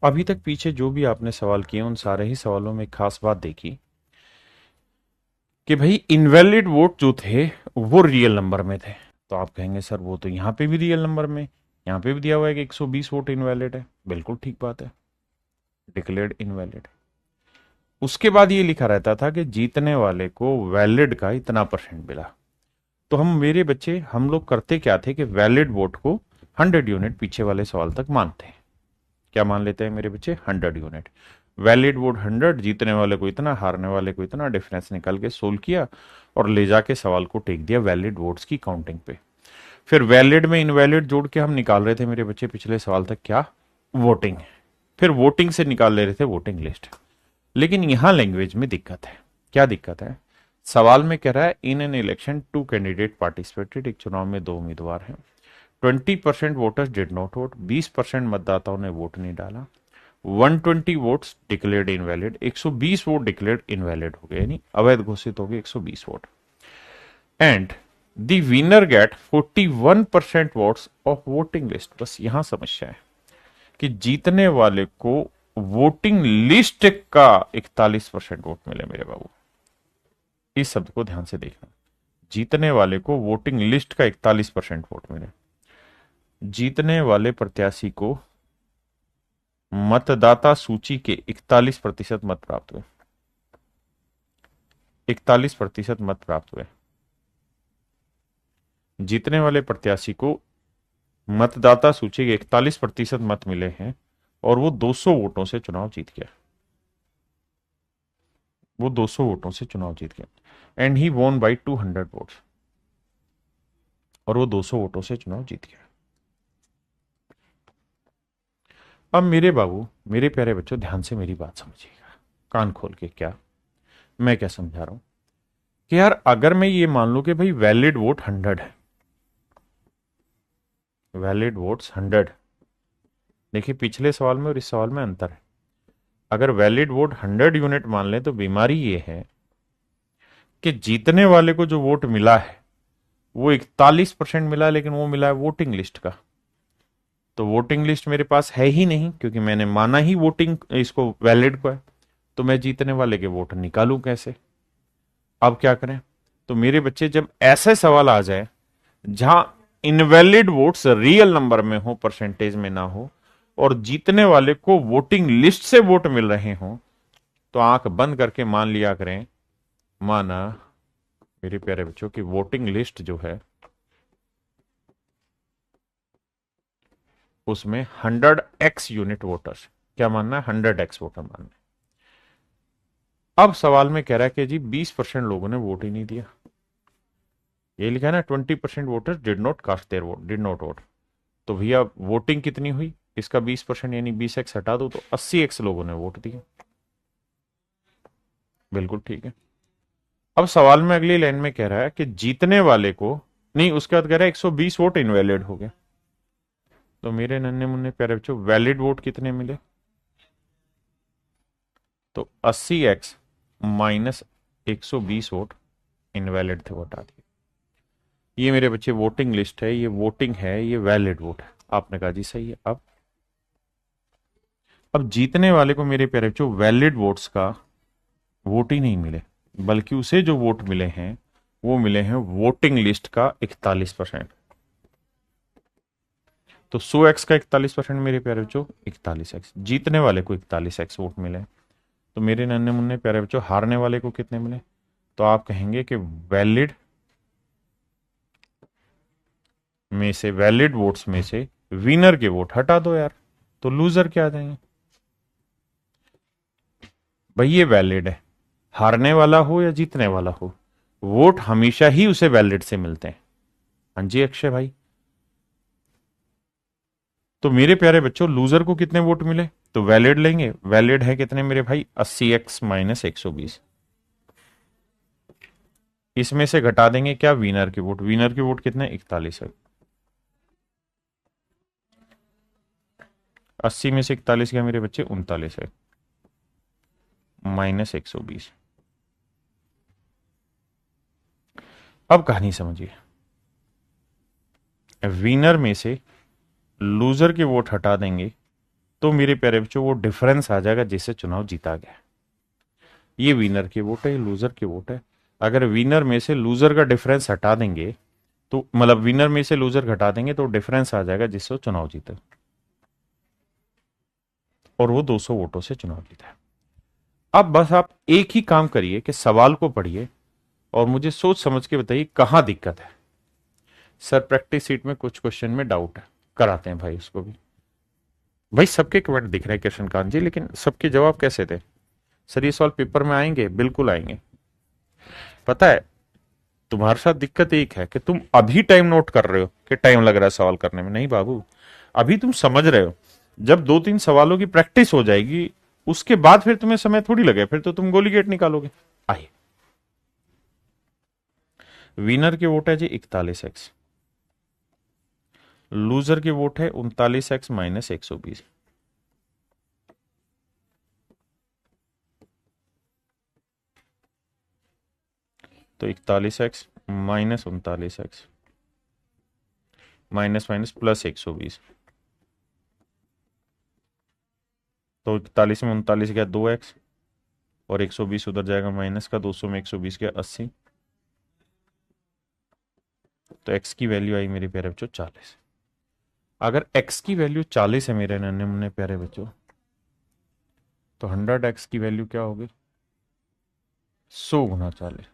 अभी तक पीछे जो भी आपने सवाल किए उन सारे ही सवालों में एक खास बात देखी कि भाई इनवैलिड वोट जो थे वो रियल नंबर में थे। तो आप कहेंगे सर वो तो यहां पे भी रियल नंबर में, यहां पे भी दिया हुआ है कि 120 वोट इनवैलिड है। बिल्कुल ठीक बात है, डिक्लेयर्ड इनवैलिड। उसके बाद ये लिखा रहता था कि जीतने वाले को वैलिड का इतना परसेंट मिला। तो हम मेरे बच्चे हम लोग करते क्या थे कि वैलिड वोट को 100 यूनिट पीछे वाले सवाल तक मानते हैं। क्या मान लेते हैं मेरे बच्चे? 100 यूनिट। वैलिड वोट 100, जीतने वाले को इतना, हारने वाले को इतना, डिफरेंस निकाल के सोल्व किया और ले जाके सवाल को टेक दिया वैलिड वोट्स की काउंटिंग पे। फिर वैलिड में इनवैलिड जोड़ के हम निकाल रहे थे मेरे बच्चे पिछले सवाल तक क्या? वोटिंग। फिर वोटिंग से निकाल ले रहे थे वोटिंग लिस्ट। लेकिन यहां लैंग्वेज में दिक्कत है। क्या दिक्कत है? सवाल में कह रहा है in an election 2 candidate participated. एक चुनाव में 2 उम्मीदवार हैं। 20% वोटर्स डिड नॉट वोट। 20% मतदाताओं ने वोट नहीं डाला। 120 votes declared invalid. 120 vote declared invalid हो गए, यानी अवैध घोषित हो गए 120 vote. And the winner get 41% votes of voting list. बस यहां समस्या है कि जीतने वाले को वोटिंग लिस्ट का 41% वोट मिले मेरे बाबू। इस शब्द को ध्यान से देखना। जीतने वाले को वोटिंग लिस्ट का 41% वोट मिले। जीतने वाले प्रत्याशी को मतदाता सूची के 41% मत प्राप्त हुए। 41% मत प्राप्त हुए। जीतने वाले प्रत्याशी को मतदाता सूची के 41% मत मिले हैं और वो 200 वोटों से चुनाव जीत गया। वो 200 वोटों से चुनाव जीत गया एंड ही वोन बाई 200 वोट्स। और वो 200 वोटों से चुनाव जीत गया। अब मेरे बाबू, मेरे प्यारे बच्चों, ध्यान से मेरी बात समझिएगा, कान खोल के। क्या मैं क्या समझा रहा हूं कि यार अगर मैं ये मान लूं कि भाई वैलिड वोट 100 है, वैलिड वोट्स 100। देखिए पिछले सवाल में और इस सवाल में अंतर है। अगर वैलिड वोट 100 यूनिट मान लें तो बीमारी ये है कि जीतने वाले को जो वोट मिला है वो 41% मिला, लेकिन वो मिला है वोटिंग लिस्ट का। तो वोटिंग लिस्ट मेरे पास है ही नहीं क्योंकि मैंने माना ही वोटिंग इसको वैलिड को है। तो मैं जीतने वाले के वोट निकालूं कैसे? अब क्या करें? तो मेरे बच्चे जब ऐसे सवाल आ जाए जहां इनवैलिड वोट्स रियल नंबर में हो, परसेंटेज में ना हो, और जीतने वाले को वोटिंग लिस्ट से वोट मिल रहे हो, तो आंख बंद करके मान लिया करें, माना मेरे प्यारे बच्चों की वोटिंग लिस्ट जो है उसमें 100x यूनिट वोटर्स, क्या मानना है, 100x वोटर मानना है। अब सवाल में कह रहा है कि जी 20% लोगों ने वोट ही नहीं दिया, ये लिखा है ना, 20% voters did not cast their vote, did not vote. तो भैया वोटिंग कितनी हुई, इसका 20% यानी 20x हटा दो तो 80x लोगों ने वोट दिया। बिल्कुल ठीक है। अब सवाल में अगली लाइन में कह रहा है कि जीतने वाले को, नहीं उसके बाद कह रहा है 120 वोट इनवैलिड हो गए। तो मेरे नन्हे मुन्ने प्यारे बच्चों वैलिड वोट कितने मिले, तो 80x माइनस 120 वोट इनवैलिड थे, वो हटा दिए। ये मेरे बच्चे वोटिंग लिस्ट है, ये वोटिंग है, ये वैलिड वोट है। आपने कहा जी सही है। अब जीतने वाले को मेरे प्यारे बच्चों वैलिड वोट्स का वोट ही नहीं मिले, बल्कि उसे जो वोट मिले हैं वो मिले हैं वोटिंग लिस्ट का 41%। तो 100x का 41% मेरे प्यारे बच्चों 41x, जीतने वाले को 41x वोट मिले। तो मेरे नन्हे मुन्ने प्यारे बच्चों हारने वाले को कितने मिले, तो आप कहेंगे कि वैलिड में से, वैलिड वोट्स में से विनर के वोट हटा दो यार, तो लूजर क्या आ जाएंगे। भाई ये वैलिड है, हारने वाला हो या जीतने वाला हो, वोट हमेशा ही उसे वैलिड से मिलते हैं। हाँ जी अक्षय भाई। तो मेरे प्यारे बच्चों लूजर को कितने वोट मिले, तो वैलिड लेंगे, वैलिड है कितने मेरे भाई, 80x माइनस 120। इसमें से घटा देंगे क्या, विनर के वोट, विनर के वोट कितने 41 है। 80 में से 41 गया मेरे बच्चे 39 है, माइनस 120। अब कहानी समझिए, विनर में से लूजर के वोट हटा देंगे तो मेरे प्यारे बच्चों वो डिफरेंस आ जाएगा जिससे चुनाव जीता गया। ये विनर के वोट है, ये लूजर के वोट है। अगर विनर में से लूजर का डिफरेंस हटा देंगे तो मतलब विनर में से लूजर घटा देंगे तो डिफरेंस आ जाएगा जिससे वो चुनाव जीते, और वो 200 वोटों से चुनाव जीता है। अब बस आप एक ही काम करिए कि सवाल को पढ़िए और मुझे सोच समझ के बताइए कहां दिक्कत है। सर प्रैक्टिस सीट में कुछ क्वेश्चन में डाउट है, कराते हैं भाई उसको भी। भाई सबके कमेंट दिख रहे हैं कृष्णकांत जी, लेकिन सबके जवाब कैसे थे। सर ये सवाल पेपर में आएंगे, बिल्कुल आएंगे। पता है तुम्हारे साथ दिक्कत एक है कि तुम अभी टाइम नोट कर रहे हो कि टाइम लग रहा है सवाल करने में, नहीं बाबू, अभी तुम समझ रहे हो। जब 2-3 सवालों की प्रैक्टिस हो जाएगी उसके बाद फिर तुम्हें समय थोड़ी लगे, फिर तो तुम गोली गेट निकालोगे। आइए, विनर के वोट है जी 41x, लूजर के वोट है 39x माइनस 120। तो 41x minus 39x minus minus plus 120। तो 41 में 39 गया 2x, और 120 उधर जाएगा माइनस का, 200 में 120 गया 80। तो x की वैल्यू आई मेरे प्यारे बच्चों 40। अगर x की वैल्यू 40 है मेरे नन्हे मुन्ने प्यारे बच्चों, तो 100x की वैल्यू क्या होगी, 100 गुना 40।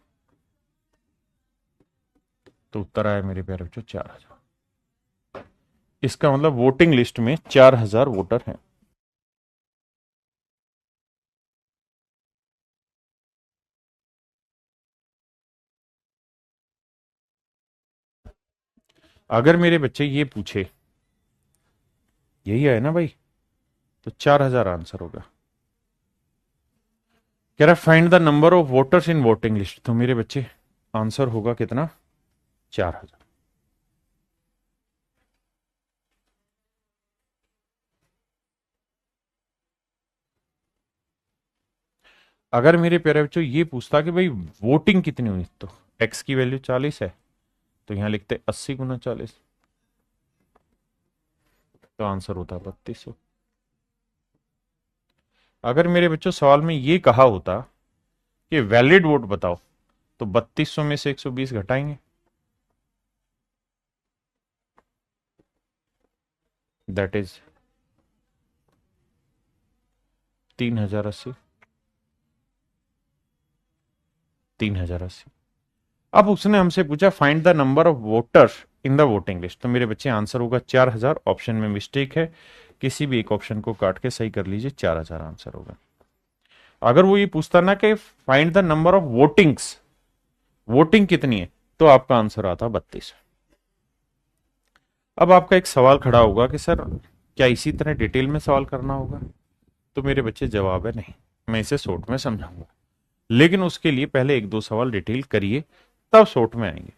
तो उत्तर आया मेरे प्यारे बच्चों 4000। इसका मतलब वोटिंग लिस्ट में 4000 वोटर हैं। अगर मेरे बच्चे ये पूछे, यही है ना भाई, तो 4000 आंसर होगा। कह रहा find the number of voters in voting list, तो मेरे बच्चे आंसर होगा कितना, 4000। अगर मेरे प्यारे बच्चों ये पूछता कि भाई वोटिंग कितनी हुई, तो एक्स की वैल्यू 40 है, तो यहां लिखते 80 गुना 40, तो आंसर होता 3200। अगर मेरे बच्चों सवाल में ये कहा होता कि वैलिड वोट बताओ, तो 3200 में से 120 घटाएंगे, दैट इज 3080, 3080। अब उसने हमसे पूछा find the number of voters in the voting list. तो मेरे बच्चे आंसर होगा 4000। ऑप्शन में मिस्टेक है, किसी भी एक ऑप्शन को काट के सही कर लीजिए, 4000 आंसर होगा। अगर वो ये पूछता ना कि find the number of votings, voting कितनी है, तो आपका आंसर आता 32। अब आपका एक सवाल खड़ा होगा कि सर क्या इसी तरह डिटेल में सवाल करना होगा? तो मेरे बच्चे जवाब है नहीं, मैं इसे शॉर्ट में समझाऊंगा, लेकिन उसके लिए पहले एक दो सवाल डिटेल करिए, तब शॉर्ट में आएंगे।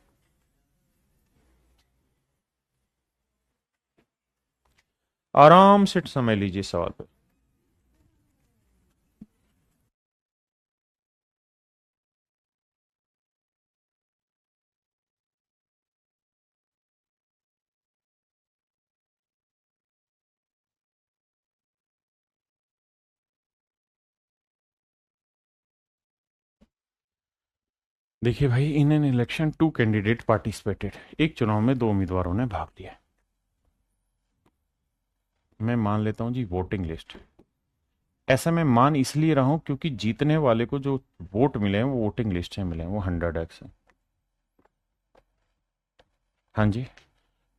आराम से समय लीजिए सवाल पे। देखिए भाई, in an election two candidate participated, एक चुनाव में दो उम्मीदवारों ने भाग लिया। मैं मान लेता हूं जी वोटिंग लिस्ट। ऐसा मैं मान इसलिए रहा हूं क्योंकि जीतने वाले को जो वोट मिले हैं वो वोटिंग लिस्ट से मिले हैं, वो 100x है। हाँ जी।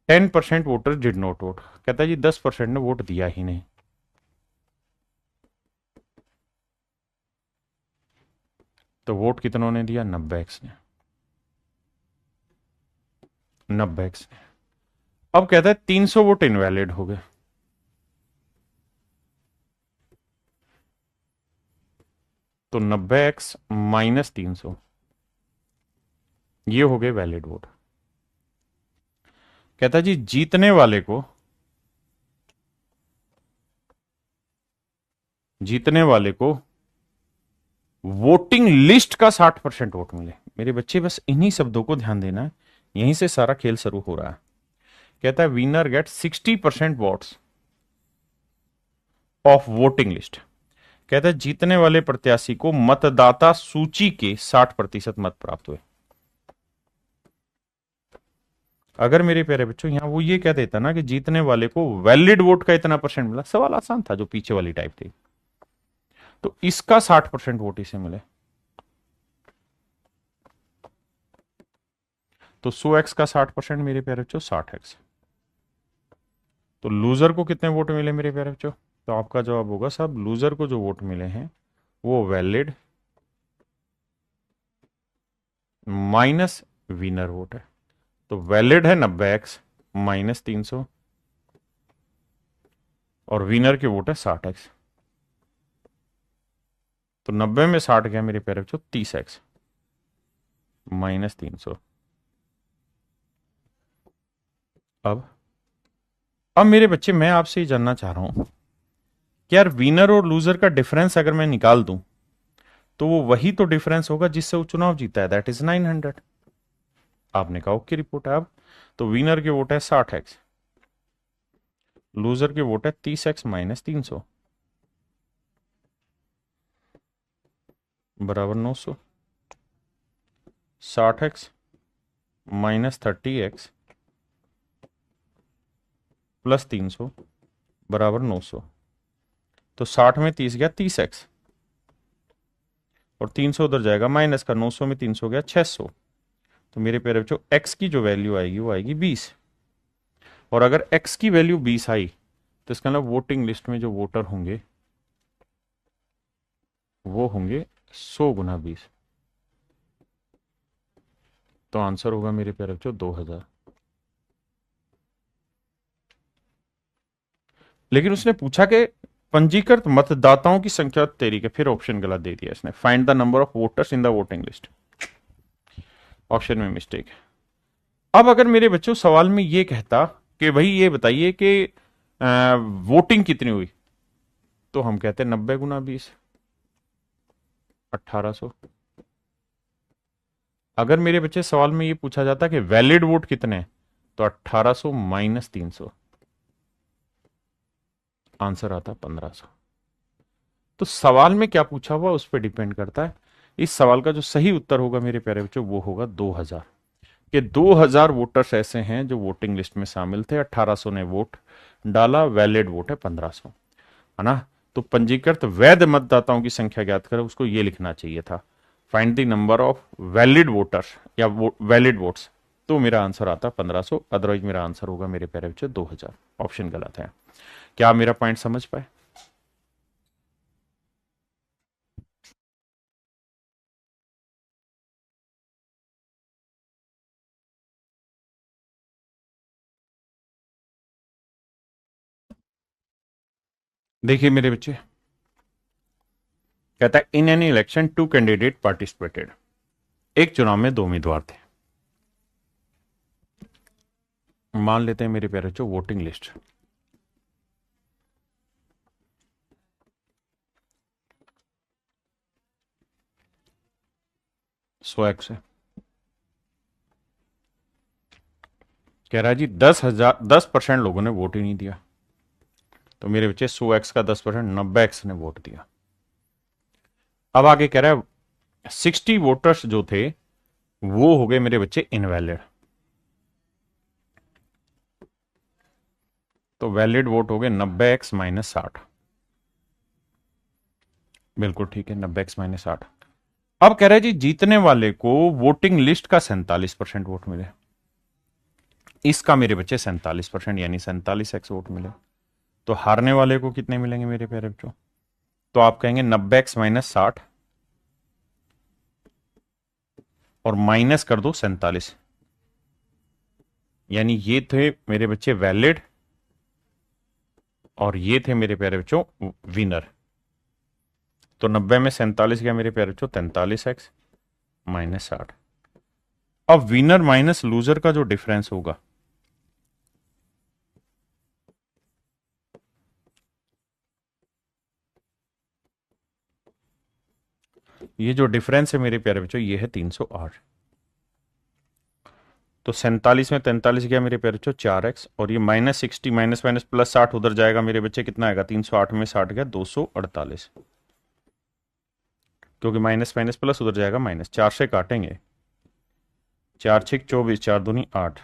10% वोटर डिड नॉट वोट, कहता है जी 10% ने वोट दिया ही नहीं। तो वोट कितनों ने दिया? 90x ने। 90x ने। अब कहता है 300 वोट इनवैलिड हो गए। तो 90x माइनस 300, ये हो गए वैलिड वोट। कहता है जी जीतने वाले को वोटिंग लिस्ट का 60% वोट मिले। मेरे बच्चे बस इन्हीं शब्दों को ध्यान देना है, यहीं से सारा खेल शुरू हो रहा है। कहता है winner get 60% votes of voting list. कहता है जीतने वाले प्रत्याशी को मतदाता सूची के 60% मत प्राप्त हुए। अगर मेरे प्यारे बच्चों यहां वो ये कह देता ना कि जीतने वाले को वैलिड वोट का इतना परसेंट मिला, सवाल आसान था जो पीछे वाली टाइप थी, तो इसका 60% वोट इसे मिले। तो 100x का 60% मेरे प्यारे बच्चों 60x। तो लूजर को कितने वोट मिले मेरे प्यारे बच्चों? तो आपका जवाब होगा साहब, लूजर को जो वोट मिले हैं वो वैलिड माइनस विनर वोट है। तो वैलिड है 90x माइनस 300, और विनर के वोट है 60x। तो 90 में 60 गया मेरे प्यारे बच्चों 30x माइनस 300। अब मेरे बच्चे मैं आपसे ये जानना चाह रहा हूं कि यार विनर और लूजर का डिफरेंस अगर मैं निकाल दूं तो वो वही तो डिफरेंस होगा जिससे वो चुनाव जीता है, दैट इज 900। आपने कहा ओके रिपोर्ट है। अब तो विनर के वोट है 60x, लूजर के वोट है 30x माइनस 300 बराबर 900। 60x माइनस 30x प्लस 300 बराबर 900। तो 60 में 30 गया 30x, और 300 उधर जाएगा माइनस का, 900 में 300 गया 600। तो मेरे प्यारे बच्चों x की जो वैल्यू आएगी वो आएगी 20। और अगर x की वैल्यू 20 आई तो इसका मतलब वोटिंग लिस्ट में जो वोटर होंगे वो होंगे 100 गुना 20। तो आंसर होगा मेरे प्यारे बच्चों 2000। लेकिन उसने पूछा कि पंजीकृत मतदाताओं की संख्या तेरी के, फिर ऑप्शन गलत दे दिया इसने, find the number of voters in the voting list. Option में मिस्टेक है। अब अगर मेरे बच्चों सवाल में ये कहता कि भाई ये बताइए कि वोटिंग कितनी हुई, तो हम कहते 90 गुना 20, 1800। अगर मेरे बच्चे सवाल में ये पूछा जाता कि वैलिड वोट कितने हैं, तो 1800 माइनस 300, आंसर आता 1500। तो सवाल में क्या पूछा हुआ उस पर डिपेंड करता है। इस सवाल का जो सही उत्तर होगा मेरे प्यारे बच्चों वो होगा 2000, कि 2000 वोटर्स ऐसे हैं जो वोटिंग लिस्ट में शामिल थे, 1800 ने वोट डाला, वैलिड वोट है 1500, है ना। तो पंजीकृत वैध मतदाताओं की संख्या ज्ञात करें, उसको ये लिखना चाहिए था, find the number of valid voters या वैलिड वोट्स तो मेरा आंसर आता 1500, अदरवाइज मेरा आंसर होगा मेरे प्यारे बच्चों 2000। ऑप्शन गलत है। क्या आप मेरा पॉइंट समझ पाए? देखिए मेरे बच्चे, कहता है in any election two candidate participated. एक चुनाव में दो उम्मीदवार थे। मान लेते हैं मेरे प्यारे बच्चों वोटिंग लिस्ट। सौ एक्स है। कह रहा है जी 10% लोगों ने वोट ही नहीं दिया। तो मेरे बच्चे 100x का 10%, 90x ने वोट दिया। अब आगे कह रहा है 60 वोटर्स जो थे वो हो गए मेरे बच्चे इनवैलिड। तो वैलिड वोट हो गए 90x माइनस 60। बिल्कुल ठीक है, 90x-60। अब कह रहा है जी जीतने वाले को वोटिंग लिस्ट का 47% वोट मिले। इसका मेरे बच्चे 47% यानी 47x वोट मिले। तो हारने वाले को कितने मिलेंगे मेरे प्यारे बच्चों? तो आप कहेंगे 90x-60 और माइनस कर दो 47, यानी ये थे मेरे बच्चे वैलिड और ये थे मेरे प्यारे बच्चों विनर। तो 90 में 47 गया मेरे प्यारे बच्चों 43x माइनस 60। अब विनर माइनस लूजर का जो डिफरेंस होगा, ये जो डिफरेंस है मेरे प्यारे बच्चों ये है 308। तो 47 में 43 गया मेरे प्यारे बच्चों 4x, और ये -60 माइनस माइनस प्लस 60 उधर जाएगा मेरे बच्चे, कितना आएगा? 308 में 60 गया 248, क्योंकि माइनस माइनस प्लस उधर जाएगा माइनस। 4 से काटेंगे, 4 6 24, 4 दूनी 8।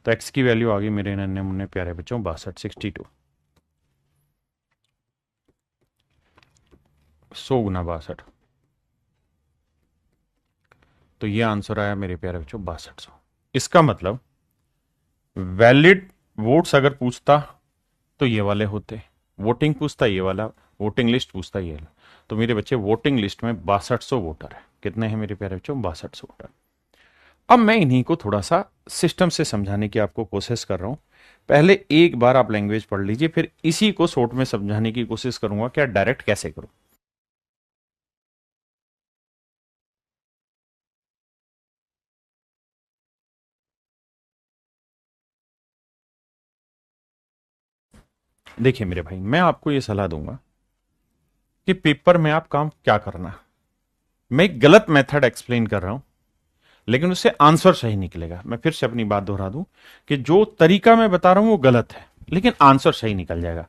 तो x की वैल्यू आ गई मेरे नन्हे मुन्ने प्यारे बच्चों 62, 62। 100 गुना 62। तो ये आंसर आया मेरे प्यारे बच्चों 6200। इसका मतलब वैलिड वोट्स अगर पूछता तो ये वाले होते, वोटिंग पूछता ये वाला, वोटिंग लिस्ट पूछता ये वाला। तो मेरे बच्चे वोटिंग लिस्ट में 6200 वोटर है। कितने हैं मेरे प्यारे बच्चों? 6200 वोटर। अब मैं इन्हीं को थोड़ा सा सिस्टम से समझाने की आपको कोशिश कर रहा हूं। पहले एक बार आप लैंग्वेज पढ़ लीजिए, फिर इसी को शॉर्ट में समझाने की कोशिश करूंगा क्या डायरेक्ट कैसे करूं। देखिए मेरे भाई, मैं आपको यह सलाह दूंगा कि पेपर में आप काम क्या करना। मैं एक गलत मेथड एक्सप्लेन कर रहा हूं, लेकिन उससे आंसर सही निकलेगा। मैं फिर से अपनी बात दोहरा दूं कि जो तरीका मैं बता रहा हूं वो गलत है, लेकिन आंसर सही निकल जाएगा।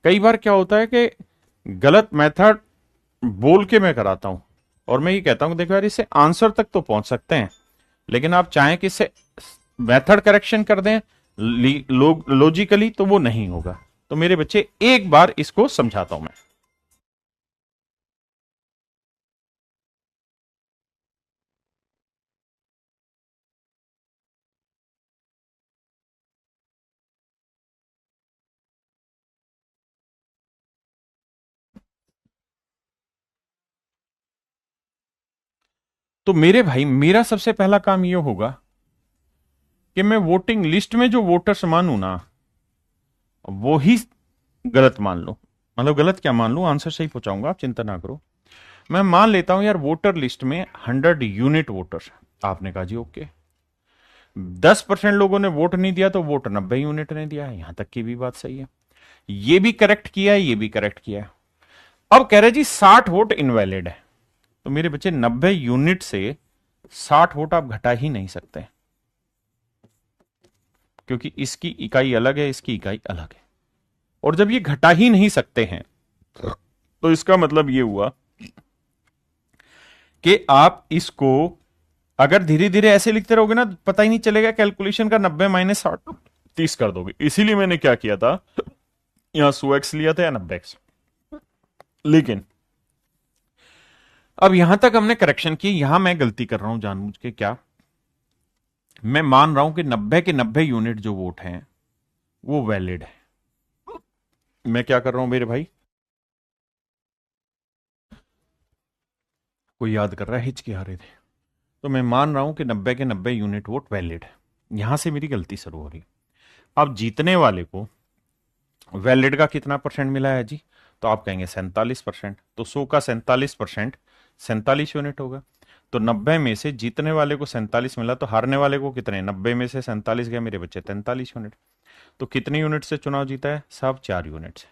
कई बार क्या होता है कि गलत मेथड बोल के मैं कराता हूं और मैं ये कहता हूं देखो यार इससे आंसर तक तो पहुंच सकते हैं, लेकिन आप चाहें कि इससे मेथड करेक्शन कर दें लॉजिकली तो वो नहीं होगा। तो मेरे बच्चे एक बार इसको समझाता हूं मैं। तो मेरे भाई मेरा सबसे पहला काम यह होगा कि मैं वोटिंग लिस्ट में जो वोटर्स मानू ना वो ही गलत मान लो। मतलब गलत क्या मान लूं, आंसर सही पहुंचाऊंगा, आप चिंता ना करो। मैं मान लेता हूं यार वोटर लिस्ट में 100 यूनिट वोटर्स। आपने कहा जी ओके, 10% लोगों ने वोट नहीं दिया तो वोट 90 यूनिट ने दिया है, यहां तक की भी बात सही है। ये भी करेक्ट किया है, ये भी करेक्ट किया है। अब कह रहे जी 60 वोट इनवैलिड है। तो मेरे बच्चे 90 यूनिट से 60 वोट आप घटा ही नहीं सकते, क्योंकि इसकी इकाई अलग है, इसकी इकाई अलग है। और जब ये घटा ही नहीं सकते हैं तो इसका मतलब ये हुआ कि आप इसको अगर धीरे धीरे ऐसे लिखते रहोगे ना पता ही नहीं चलेगा कैलकुलेशन का। 90 माइनस 60 30 कर दोगे। इसीलिए मैंने क्या किया था, यहां 100x लिया था या 90x। लेकिन अब यहां तक हमने करेक्शन की, यहां मैं गलती कर रहा हूं जानबूझ के। क्या मैं मान रहा हूं कि 90 के 90 यूनिट जो वोट हैं वो वैलिड है। मैं क्या कर रहा हूं मेरे भाई, कोई याद कर रहा है, हिचकी आ रहे थे। तो मैं मान रहा हूं कि 90 के 90 यूनिट वोट वैलिड है। यहां से मेरी गलती शुरू हो रही। अब जीतने वाले को वैलिड का कितना परसेंट मिला है जी? तो आप कहेंगे 47%। तो 100 का 47%, 47 यूनिट होगा। तो 90 में से जीतने वाले को 47 मिला, तो हारने वाले को कितने? 90 में से 47 गया, मेरे बच्चे 43 यूनिट। तो कितने यूनिट से चुनाव जीता है साहब? 4 यूनिट से।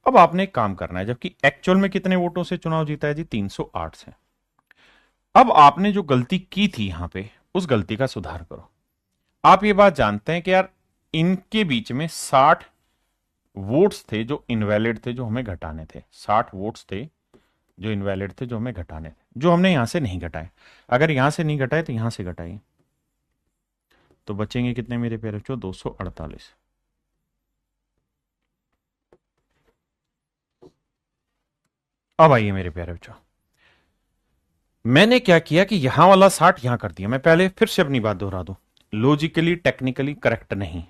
अब आपने एक काम करना है, जबकि एक्चुअल में कितने वोटों से चुनाव जीता है जी? 308 से। अब आपने जो गलती की थी यहां पे, उस गलती का सुधार करो। आप ये बात जानते हैं कि यार इनके बीच में 60 वोट्स थे जो इनवैलिड थे, जो हमें घटाने थे। 60 वोट्स थे जो इनवैलिड थे, जो हमें घटाने थे, जो हमने यहां से नहीं घटाए। अगर यहां से नहीं घटाए तो यहां से घटाइए, तो बचेंगे कितने मेरे प्यारे बच्चों? 248। अब आइए मेरे प्यारे बच्चों, मैंने क्या किया कि यहां वाला 60 यहां कर दिया। मैं पहले फिर से अपनी बात दोहरा दूं, लॉजिकली टेक्निकली करेक्ट नहीं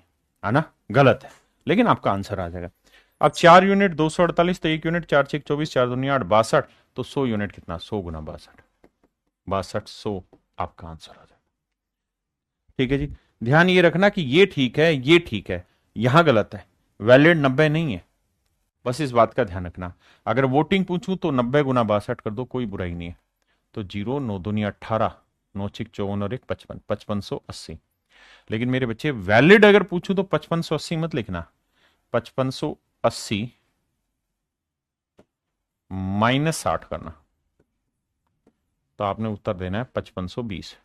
है ना, गलत है, लेकिन आपका आंसर आ जाएगा। अब 4 यूनिट 248, तो 1 यूनिट 4 6 24, 4 दूनी 8, 62। तो 100 यूनिट कितना? 100 गुना 62, 62 100 आपका आंसर आ जाएगा। ठीक है जी। ध्यान ये रखना कि ये ठीक है, ये ठीक है, यहां गलत है। वैलिड 90 नहीं है, बस इस बात का ध्यान रखना। अगर वोटिंग पूछूं तो 90 गुना 62 कर दो, कोई बुराई नहीं है। तो 0 9 दूनी 18, 9 6 54 और 1 55, 5580। लेकिन मेरे बच्चे वैलिड अगर पूछूं तो 5580 मत लिखना, 5580 -60 करना। तो आपने उत्तर देना है 5520।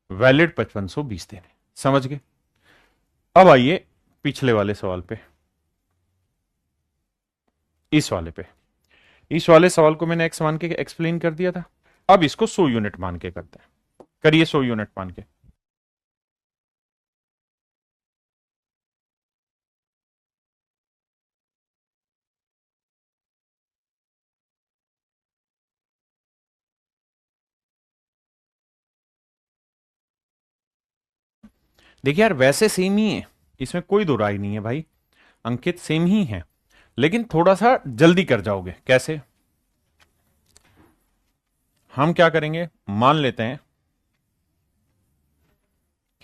वैलिड 5520 देने, समझ गए? अब आइए पिछले वाले सवाल पे, इस वाले पे। इस वाले सवाल को मैंने एक्स मान के एक्सप्लेन कर दिया था। अब इसको 100 यूनिट मान के करते हैं। करिए 100 यूनिट मान के। देखिए यार, वैसे सेम ही है, इसमें कोई दो राय नहीं है भाई, अंकित सेम ही है। लेकिन थोड़ा सा जल्दी कर जाओगे। कैसे? हम क्या करेंगे, मान लेते हैं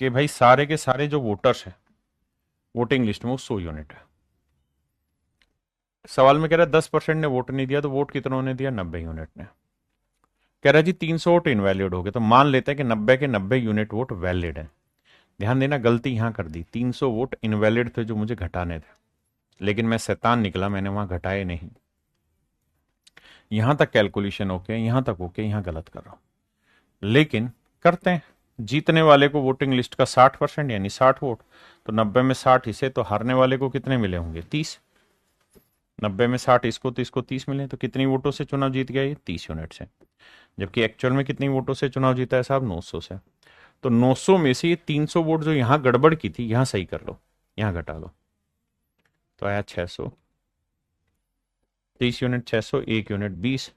कि भाई सारे के सारे जो वोटर्स हैं वोटिंग लिस्ट में वो 100 यूनिट है। सवाल में कह रहा है 10% ने वोट नहीं दिया, तो वोट कितनों ने दिया? 90 यूनिट ने। कह रहा है जी 300 वोट इनवैलिड हो गए, तो मान लेते हैं कि 90 के 90 यूनिट वोट वैलिड है। ध्यान देना, गलती यहां कर दी, 300 वोट इनवैलिड थे जो मुझे घटाने थे, लेकिन मैं शैतान निकला, मैंने वहां घटाए नहीं। यहां तक कैलकुलेशन ओके, यहां तक ओके, यहां गलत कर रहा हूं। लेकिन करते हैं, जीतने वाले को वोटिंग लिस्ट का 60% यानी 60 वोट, तो 90 में 60 इसे, तो हारने वाले को कितने मिले होंगे? 30। 90 में 60 इसको, तो इसको 30 मिले, तो कितनी वोटों से चुनाव जीत गया? ये 30 यूनिट से। जबकि एक्चुअल में कितनी वोटों से चुनाव जीता है साहब? 900 से। तो 900 में से ये 300 वोट जो यहां गड़बड़ की थी, यहां सही कर लो, यहां घटा लो, तो आया 600। 30 यूनिट 600, 1 यूनिट 20,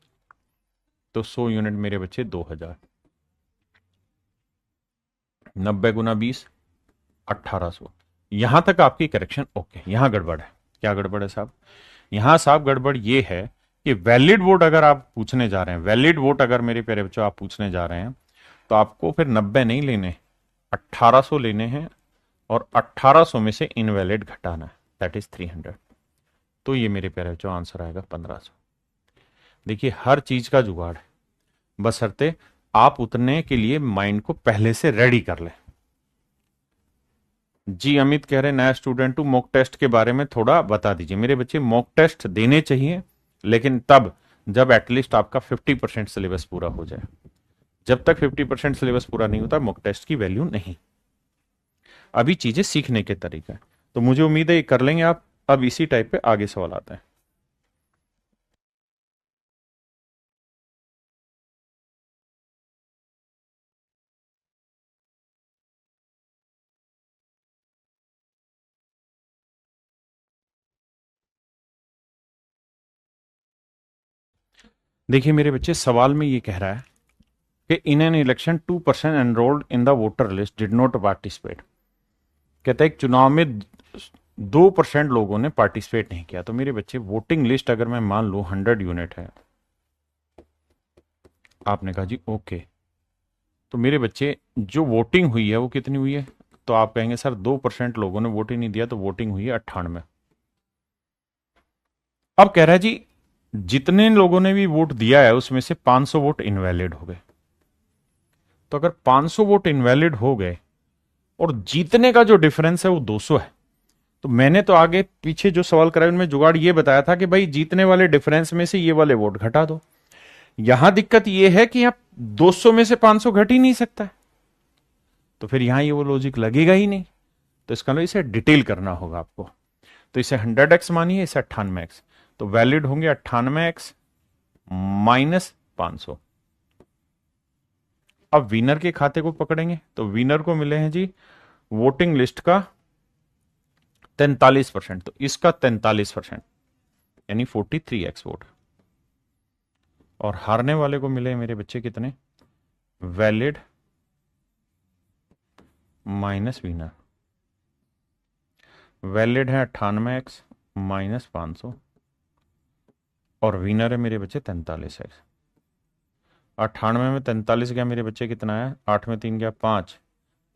तो 100 यूनिट मेरे बच्चे 2000। 90 गुना 20, 1800। यहां तक आपकी करेक्शन ओके। यहां गड़बड़ है। क्या गड़बड़ है साहब? यहां साहब गड़बड़ ये है कि वैलिड वोट अगर आप पूछने जा रहे हैं, वैलिड वोट अगर मेरे प्यारे बच्चों आप पूछने जा रहे हैं, तो आपको फिर 90 नहीं लेने, 1800 लेने हैं, और 1800 में से इनवैलिड घटाना है, दैट इज 300। तो ये मेरे प्यारे बच्चों आंसर आएगा 1500। देखिए हर चीज का जुगाड़ है, बशर्ते आप उतने के लिए माइंड को पहले से रेडी कर लें। जी अमित कह रहे हैं नया स्टूडेंट हूं, मॉक टेस्ट के बारे में थोड़ा बता दीजिए। मेरे बच्चे मॉक टेस्ट देने चाहिए, लेकिन तब जब एटलीस्ट आपका 50% सिलेबस पूरा हो जाए। जब तक 50% सिलेबस पूरा नहीं होता, मॉक टेस्ट की वैल्यू नहीं। अभी चीजें सीखने के तरीका है, तो मुझे उम्मीद है ये कर लेंगे आप। अब इसी टाइप पे आगे सवाल आता है। देखिए मेरे बच्चे, सवाल में ये कह रहा है कि इन an election 2% enrolled in the voter list did not participate. कहता है एक चुनाव में 2% लोगों ने पार्टिसिपेट नहीं किया। तो मेरे बच्चे वोटिंग लिस्ट अगर मैं मान लू 100 यूनिट है, आपने कहा जी ओके, तो मेरे बच्चे जो वोटिंग हुई है वो कितनी हुई है? तो आप कहेंगे सर 2% लोगों ने वोट ही नहीं दिया, तो वोटिंग हुई है 98। अब कह रहा है जी जितने लोगों ने भी वोट दिया है उसमें से 500 वोट इनवैलिड हो गए। तो अगर 500 वोट इनवैलिड हो गए और जीतने का जो डिफरेंस है वो 200 है, तो मैंने तो आगे पीछे जो सवाल कराया उनमें जुगाड़ ये बताया था कि भाई जीतने वाले डिफरेंस में से ये वाले वोट घटा दो। यहां दिक्कत ये है कि यहां 200 में से 500 घट ही नहीं सकता है, तो फिर यहां ये वो लॉजिक लगेगा ही नहीं। तो इसका मतलब इसे डिटेल करना होगा आपको। तो इसे 100x मानिए, इसे 98x, तो वैलिड होंगे 98x माइनस 500। अब विनर के खाते को पकड़ेंगे, तो विनर को मिले हैं जी वोटिंग लिस्ट का 43%, तो इसका 43% यानी 43x वोट। और हारने वाले को मिले मेरे बच्चे कितने? Valid minus winner. वैलिड है 98x माइनस 500 और विनर है मेरे बच्चे 43x। 98 में 43 गया मेरे बच्चे कितना है? 8 में 3 गया 5,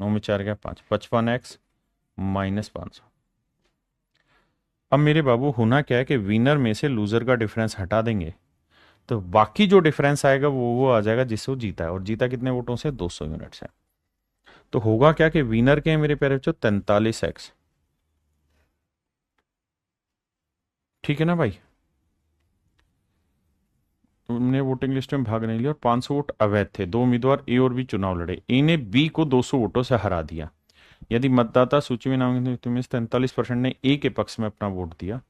9 में 4 गया 5, 55x माइनस 500। अब मेरे बाबू होना क्या है कि विनर में से लूजर का डिफरेंस हटा देंगे, तो बाकी जो डिफरेंस आएगा वो आ जाएगा जिससे वो जीता है, और जीता कितने वोटों से? 200 यूनिट से। तो होगा क्या कि विनर के हैं मेरे प्यारे बच्चों 43x, ठीक है ना भाई? तुमने वोटिंग लिस्ट में भाग नहीं लिया और 500 वोट अवैध थे। दो उम्मीदवार ए और बी चुनाव लड़े, ए ने बी को 200 वोटों से हरा दिया। यदि मतदाता सूची में नामांकित में 43% ने ए के पक्ष में अपना वोट दिया,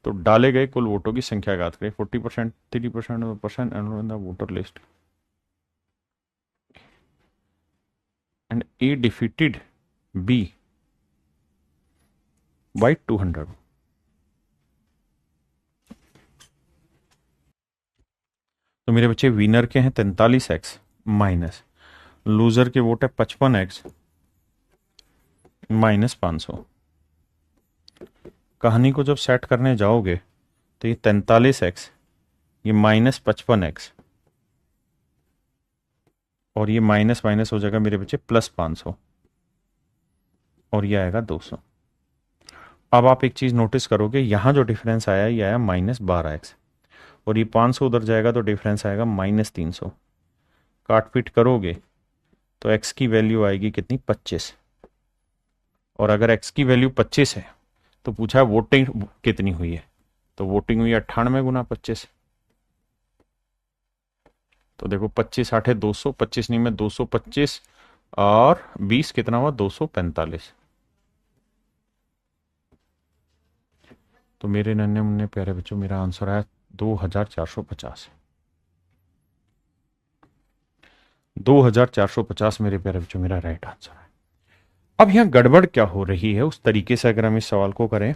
तो डाले गए कुल वोटों की संख्या ज्ञात करें। 40%, 3% in the voter list and A defeated B by 200। तो मेरे बच्चे विनर के हैं 43x माइनस लूजर के वोट है 55x माइनस 500। कहानी को जब सेट करने जाओगे तो ये 43x, ये माइनस 55x और ये माइनस माइनस हो जाएगा मेरे बच्चे प्लस 500 और ये आएगा 200। अब आप एक चीज नोटिस करोगे, यहां जो डिफरेंस आया ये आया माइनस 12x और ये 500 उधर जाएगा तो डिफरेंस आएगा माइनस 300। काट पीट करोगे तो x की वैल्यू आएगी कितनी? 25। और अगर x की वैल्यू 25 है तो पूछा है वोटिंग कितनी हुई है, तो वोटिंग हुई 98 गुना 25। तो देखो 25 8 200, 25 नहीं में 225 और 20 कितना हुआ? 245। तो मेरे नन्हे मुन्ने प्यारे बच्चों मेरा आंसर आया 2450। 2450 मेरे प्यारे बच्चों मेरा राइट आंसर है। अब यहां गड़बड़ क्या हो रही है उस तरीके से अगर हम इस सवाल को करें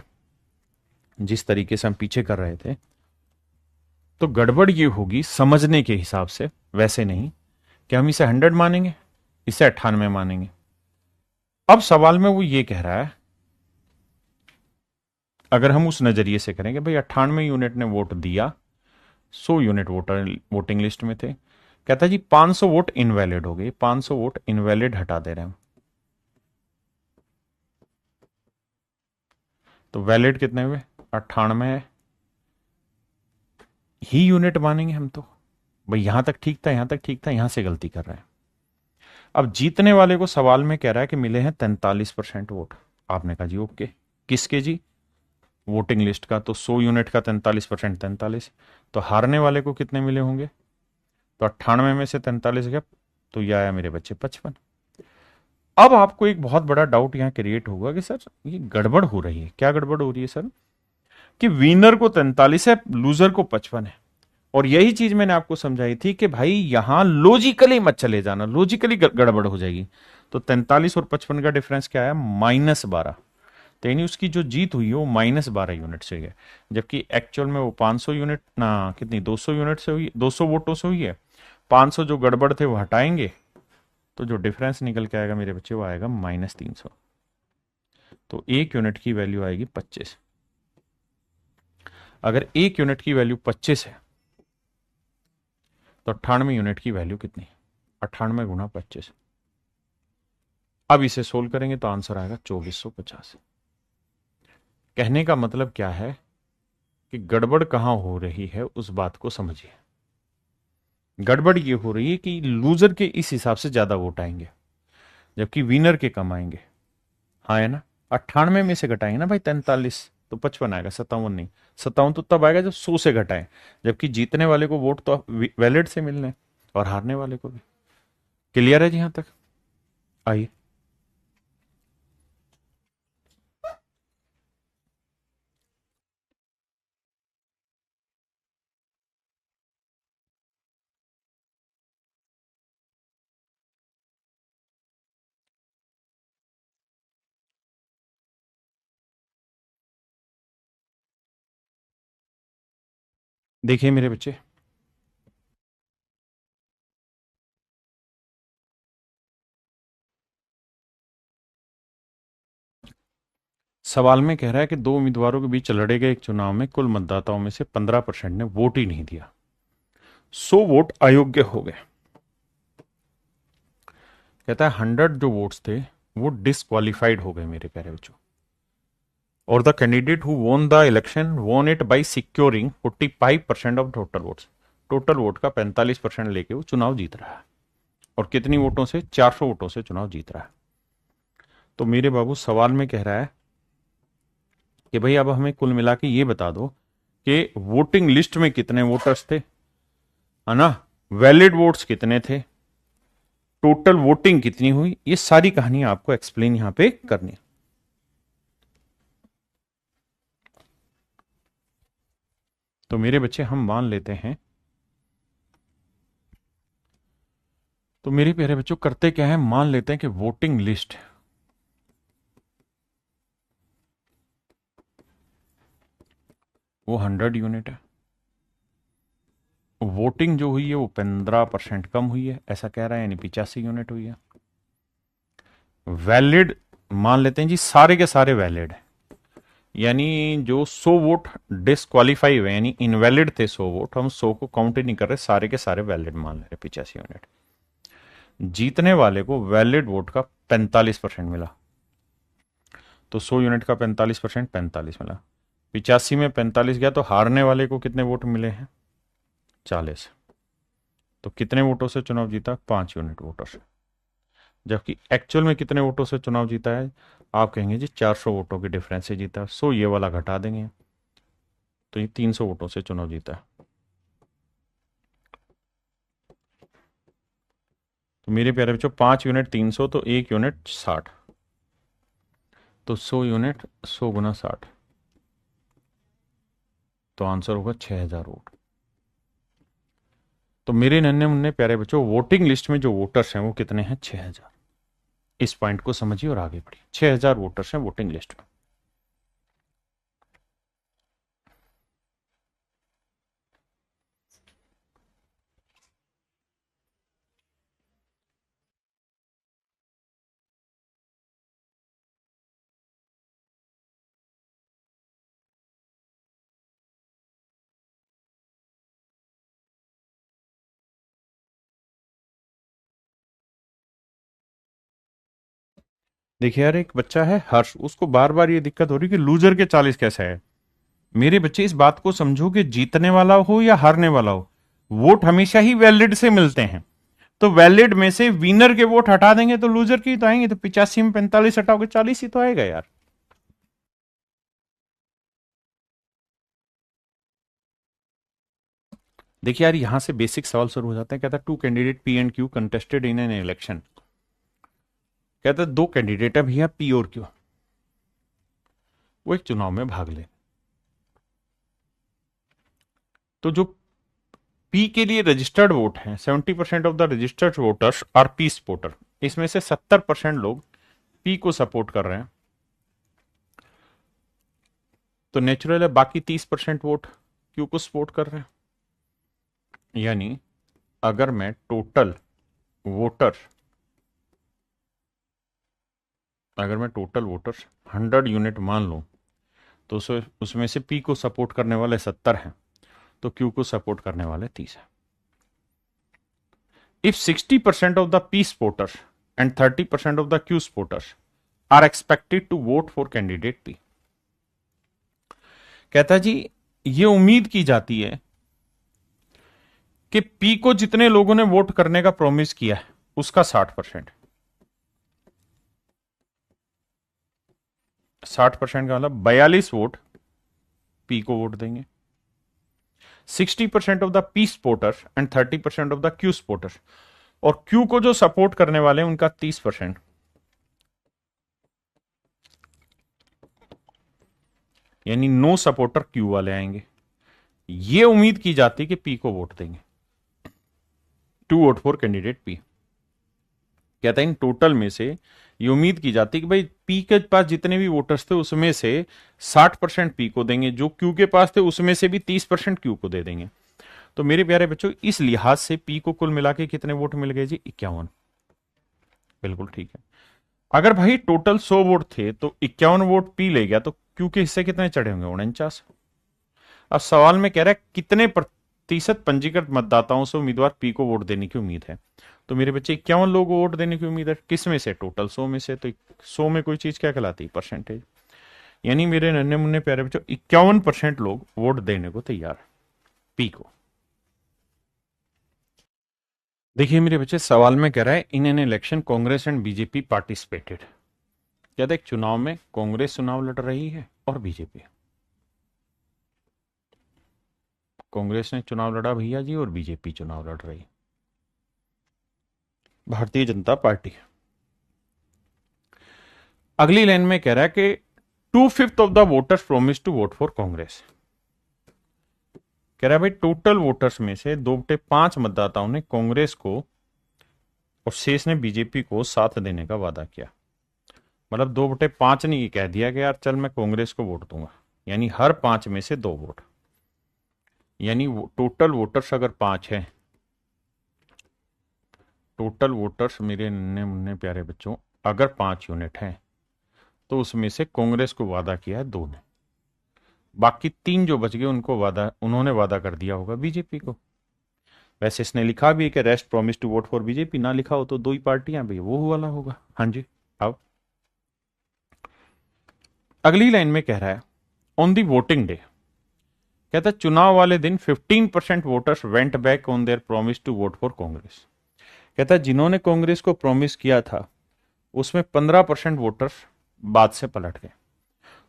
जिस तरीके से हम पीछे कर रहे थे, तो गड़बड़ ये होगी समझने के हिसाब से, वैसे नहीं कि हम इसे 100 मानेंगे, इसे 98 मानेंगे। अब सवाल में वो ये कह रहा है, अगर हम उस नजरिए से करेंगे भाई 98 यूनिट ने वोट दिया, 100 यूनिट वोटर वोटिंग लिस्ट में थे, कहता है जी 500 वोट इनवैलिड हो गए। 500 वोट इनवैलिड हटा दे रहे हैं हम, तो वैलिड कितने हुए? 98 ही यूनिट मानेंगे हम। तो भाई यहां तक ठीक था, यहां तक ठीक था, यहां से गलती कर रहे हैं। अब जीतने वाले को सवाल में कह रहा है कि मिले हैं 43% वोट। आपने कहा जी ओके, किसके जी? वोटिंग लिस्ट का। तो 100 यूनिट का 43% 43। तो हारने वाले को कितने मिले होंगे? तो 98 में से 43 गया, तो यह आया मेरे बच्चे 55। अब आपको एक बहुत बड़ा डाउट यहां क्रिएट होगा कि सर ये गड़बड़ हो रही है। क्या गड़बड़ हो रही है सर? कि विनर को 43 है, लूजर को 55 है। और यही चीज मैंने आपको समझाई थी कि भाई यहां लॉजिकली मत चले जाना, लॉजिकली गड़बड़ हो जाएगी। तो 43 और 55 का डिफरेंस क्या है? माइनस 12। तो यानी उसकी जो जीत हुई है वो माइनस 12 यूनिट से हुई है, जबकि एक्चुअल में वो 500 यूनिट ना कितनी 200 यूनिट से हुई, 200 वोटों से हुई है। 500 जो गड़बड़ थे वो हटाएंगे तो जो डिफरेंस निकल के आएगा मेरे बच्चे वो आएगा -300। तो 1 यूनिट की वैल्यू आएगी 25। अगर 1 यूनिट की वैल्यू 25 है तो 98 यूनिट की वैल्यू कितनी है? 98 गुणा 25। अब इसे सोल्व करेंगे तो आंसर आएगा 2450। कहने का मतलब क्या है कि गड़बड़ कहां हो रही है उस बात को समझिए। गड़बड़ ये हो रही है कि लूजर के इस हिसाब से ज्यादा वोट आएंगे जबकि विनर के कम आएंगे। हाँ है ना? 98 में से घटाएंगे ना भाई 43 तो 55 आएगा, 57 नहीं। 57 तो तब आएगा जब 100 से घटाएं, जबकि जीतने वाले को वोट तो वैलिड से मिलने हैं और हारने वाले को भी। क्लियर है जी यहां तक? आइए देखिए मेरे बच्चे, सवाल में कह रहा है कि दो उम्मीदवारों के बीच लड़े गए एक चुनाव में कुल मतदाताओं में से 15% ने वोट ही नहीं दिया, 100 वोट अयोग्य हो गए। कहता है 100 जो वोट्स थे वो डिसक्वालिफाइड हो गए मेरे प्यारे बच्चों। और the candidate who won the election won it by securing 45% of total votes. Total vote का 45% लेके वो चुनाव जीत रहा है। और कितनी वोटों से? 400 वोटों से चुनाव जीत रहा है। तो मेरे बाबू सवाल में कह रहा है कि भाई अब हमें कुल मिला के ये बता दो कि वोटिंग लिस्ट में कितने वोटर्स थे, है ना, वैलिड वोट्स कितने थे, टोटल वोटिंग कितनी हुई। ये सारी कहानी आपको एक्सप्लेन यहां पे करनी है। तो मेरे बच्चे हम मान लेते हैं, तो मेरे प्यारे बच्चों करते क्या है, मान लेते हैं कि वोटिंग लिस्ट वो 100 यूनिट है, वोटिंग जो हुई है वो 15% कम हुई है, ऐसा कह रहा है, यानी 85 यूनिट हुई है। वैलिड मान लेते हैं जी, सारे के सारे वैलिड है, यानी जो 100 वोट डिसक्वालीफाई हुए यानी इनवैलिड थे 100 वोट, हम 100 को काउंट ही नहीं कर रहे, सारे के सारे वैलिड मान ले रहे, 85 यूनिट। जीतने वाले को वैलिड वोट का 45% मिला, तो 100 यूनिट का 45%, 45 मिला। 85 में 45 गया तो हारने वाले को कितने वोट मिले हैं? 40। तो कितने वोटों से चुनाव जीता? 5 यूनिट वोटों से। जबकि एक्चुअल में कितने वोटों से चुनाव जीता है? आप कहेंगे जी 400 वोटों के डिफरेंस से जीता, सो ये वाला घटा देंगे, तो ये 300 वोटों से चुनाव जीता है। तो मेरे प्यारे बच्चों 5 यूनिट 300 तो 1 यूनिट 60, तो 100 यूनिट 100 गुना 60, तो आंसर होगा 6000 वोट। तो मेरे नन्हे मुन्ने प्यारे बच्चों वोटिंग लिस्ट में जो वोटर्स हैं वो कितने हैं? 6000। इस पॉइंट को समझिए और आगे बढ़िए। 6000 वोटर्स हैं वोटिंग लिस्ट में। देखिए यार, एक बच्चा है हर्ष, उसको बार बार ये दिक्कत हो रही कि लूजर के 40 कैसे है। मेरे बच्चे इस बात को समझो कि जीतने वाला हो या हारने वाला हो, वोट हमेशा ही वैलिड से मिलते हैं। तो वैलिड में से विनर के वोट हटा देंगे तो लूजर के ही तो आएंगे। तो 85 में 45 हटाओगे 40 ही तो आएगा यार। देखिए यार, यहां से बेसिक सवाल शुरू हो जाता है। कहता है two candidate P and Q contested in an election. कहता है दो कैंडिडेट है भैया पी और क्यू, वो एक चुनाव में भाग ले। तो जो पी के लिए रजिस्टर्ड वोट है, 70% of the registered voters R P supporter, इसमें से 70% लोग पी को सपोर्ट कर रहे हैं। तो नेचुरल है बाकी 30% वोट क्यू को सपोर्ट कर रहे हैं। यानी अगर मैं टोटल वोटर 100 यूनिट मान लूं, तो उसमें से पी को सपोर्ट करने वाले 70 हैं, तो क्यू को सपोर्ट करने वाले 30 हैं। If 60% of the P supporters and 30% of the Q supporters are expected to vote for candidate P, कहता है जी ये उम्मीद की जाती है कि पी को जितने लोगों ने वोट करने का प्रॉमिस किया है उसका 60%, 60% का मतलब 42 वोट पी को वोट देंगे। 60% of the P supporters and 30% of the Q supporters, और क्यू को जो सपोर्ट करने वाले हैं उनका 30%, यानी नो सपोर्टर क्यू वाले आएंगे। ये उम्मीद की जाती है कि पी को वोट देंगे, to vote for candidate P. कहता है इन टोटल में से ये उम्मीद की जाती है कि भाई पी के पास जितने भी वोटर्स थे उसमें से 60% पी को देंगे, जो क्यू के पास थे उसमें से भी 30% क्यू को दे देंगे। तो मेरे प्यारे बच्चों इस लिहाज से पी को कुल मिला के कितने वोट मिल गए जी? 51। बिल्कुल ठीक है। अगर भाई टोटल 100 वोट थे तो 51 वोट पी ले गया, तो क्यू के हिस्से कितने चढ़े होंगे? 49। अब सवाल में कह रहा है कितने प्रतिशत पंजीकृत मतदाताओं से उम्मीदवार पी को वोट देने की उम्मीद है। तो मेरे बच्चे 51 लोगों को वोट देने की उम्मीद है, किस में से? टोटल 100 में से। तो 100 में कोई चीज क्या कहलाती है? परसेंटेज। यानी मेरे नन्हे मुन्ने प्यारे बच्चों 51% लोग वोट देने को तैयार है पी को। देखिए मेरे बच्चे सवाल में कह रहा है in an election Congress and BJP participated. क्या देख चुनाव में कांग्रेस चुनाव लड़ रही है और बीजेपी, कांग्रेस ने चुनाव लड़ा भैया जी और बीजेपी चुनाव लड़ रही, भारतीय जनता पार्टी। अगली लाइन में कह रहा है कि 2/5 of the voters promise to vote for Congress. कह रहा है भाई टोटल वोटर्स में से 2/5 मतदाताओं ने कांग्रेस को और शेष ने बीजेपी को साथ देने का वादा किया। मतलब 2/5 ने ये कह दिया कि यार चल मैं कांग्रेस को वोट दूंगा, यानी हर 5 में से 2 वोट, यानी टोटल वोटर्स अगर 5 है, टोटल वोटर्स मेरे नन्हे मुन्ने प्यारे बच्चों अगर 5 यूनिट हैं, तो उसमें से कांग्रेस को वादा किया है 2 ने, बाकी 3 जो बच गए उन्होंने वादा कर दिया होगा बीजेपी को। वैसे इसने लिखा भी है कि rest promise to vote for BJP, ना लिखा हो तो 2 ही पार्टियां भी, वो वाला होगा। हाँ जी। अब अगली लाइन में कह रहा है ऑन दी वोटिंग डे, कहता है चुनाव वाले दिन 15% voters went back on their promise to vote for Congress. कहता है जिन्होंने कांग्रेस को प्रॉमिस किया था उसमें 15% वोटर्स बाद से पलट गए।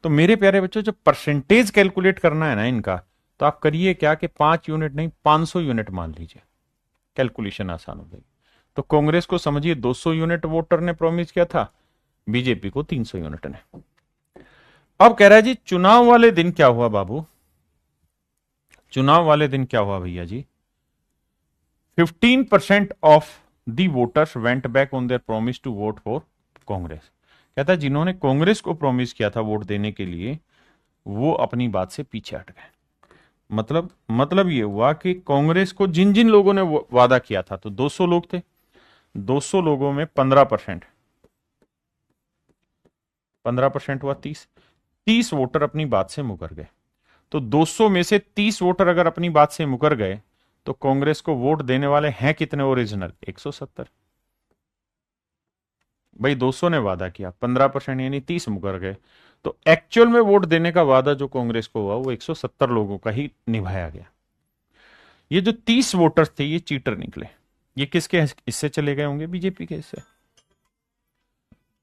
तो मेरे प्यारे बच्चों जो परसेंटेज कैलकुलेट करना है ना इनका, तो आप करिए क्या कि 5 यूनिट नहीं 500 यूनिट मान लीजिए, कैलकुलेशन आसान हो जाएगी। तो कांग्रेस को समझिए 200 यूनिट वोटर ने प्रॉमिस किया था, बीजेपी को 300 यूनिट ने। अब कह रहा है जी चुनाव वाले दिन क्या हुआ बाबू? चुनाव वाले दिन क्या हुआ भैया जी? 15% of the voters went back on their promise to vote for Congress. कहता है जिन्होंने कांग्रेस को प्रॉमिस किया था वोट देने के लिए, वो अपनी बात से पीछे हट गए। मतलब ये हुआ कि कांग्रेस को जिन जिन लोगों ने वादा किया था, तो 200 लोग थे, 200 लोगों में 15%, 15% हुआ 30 वोटर अपनी बात से मुकर गए। तो 200 में से 30 वोटर अगर अपनी बात से मुकर गए तो कांग्रेस को वोट देने वाले हैं कितने ओरिजिनल? 170। भाई 200 ने वादा किया, 15% यानी 30 मुकर गए, तो एक्चुअल में वोट देने का वादा जो कांग्रेस को हुआ वो 170 लोगों का ही निभाया गया। ये जो 30 वोटर्स थे ये चीटर निकले। ये किसके हिस्से चले गए होंगे? बीजेपी के हिस्से।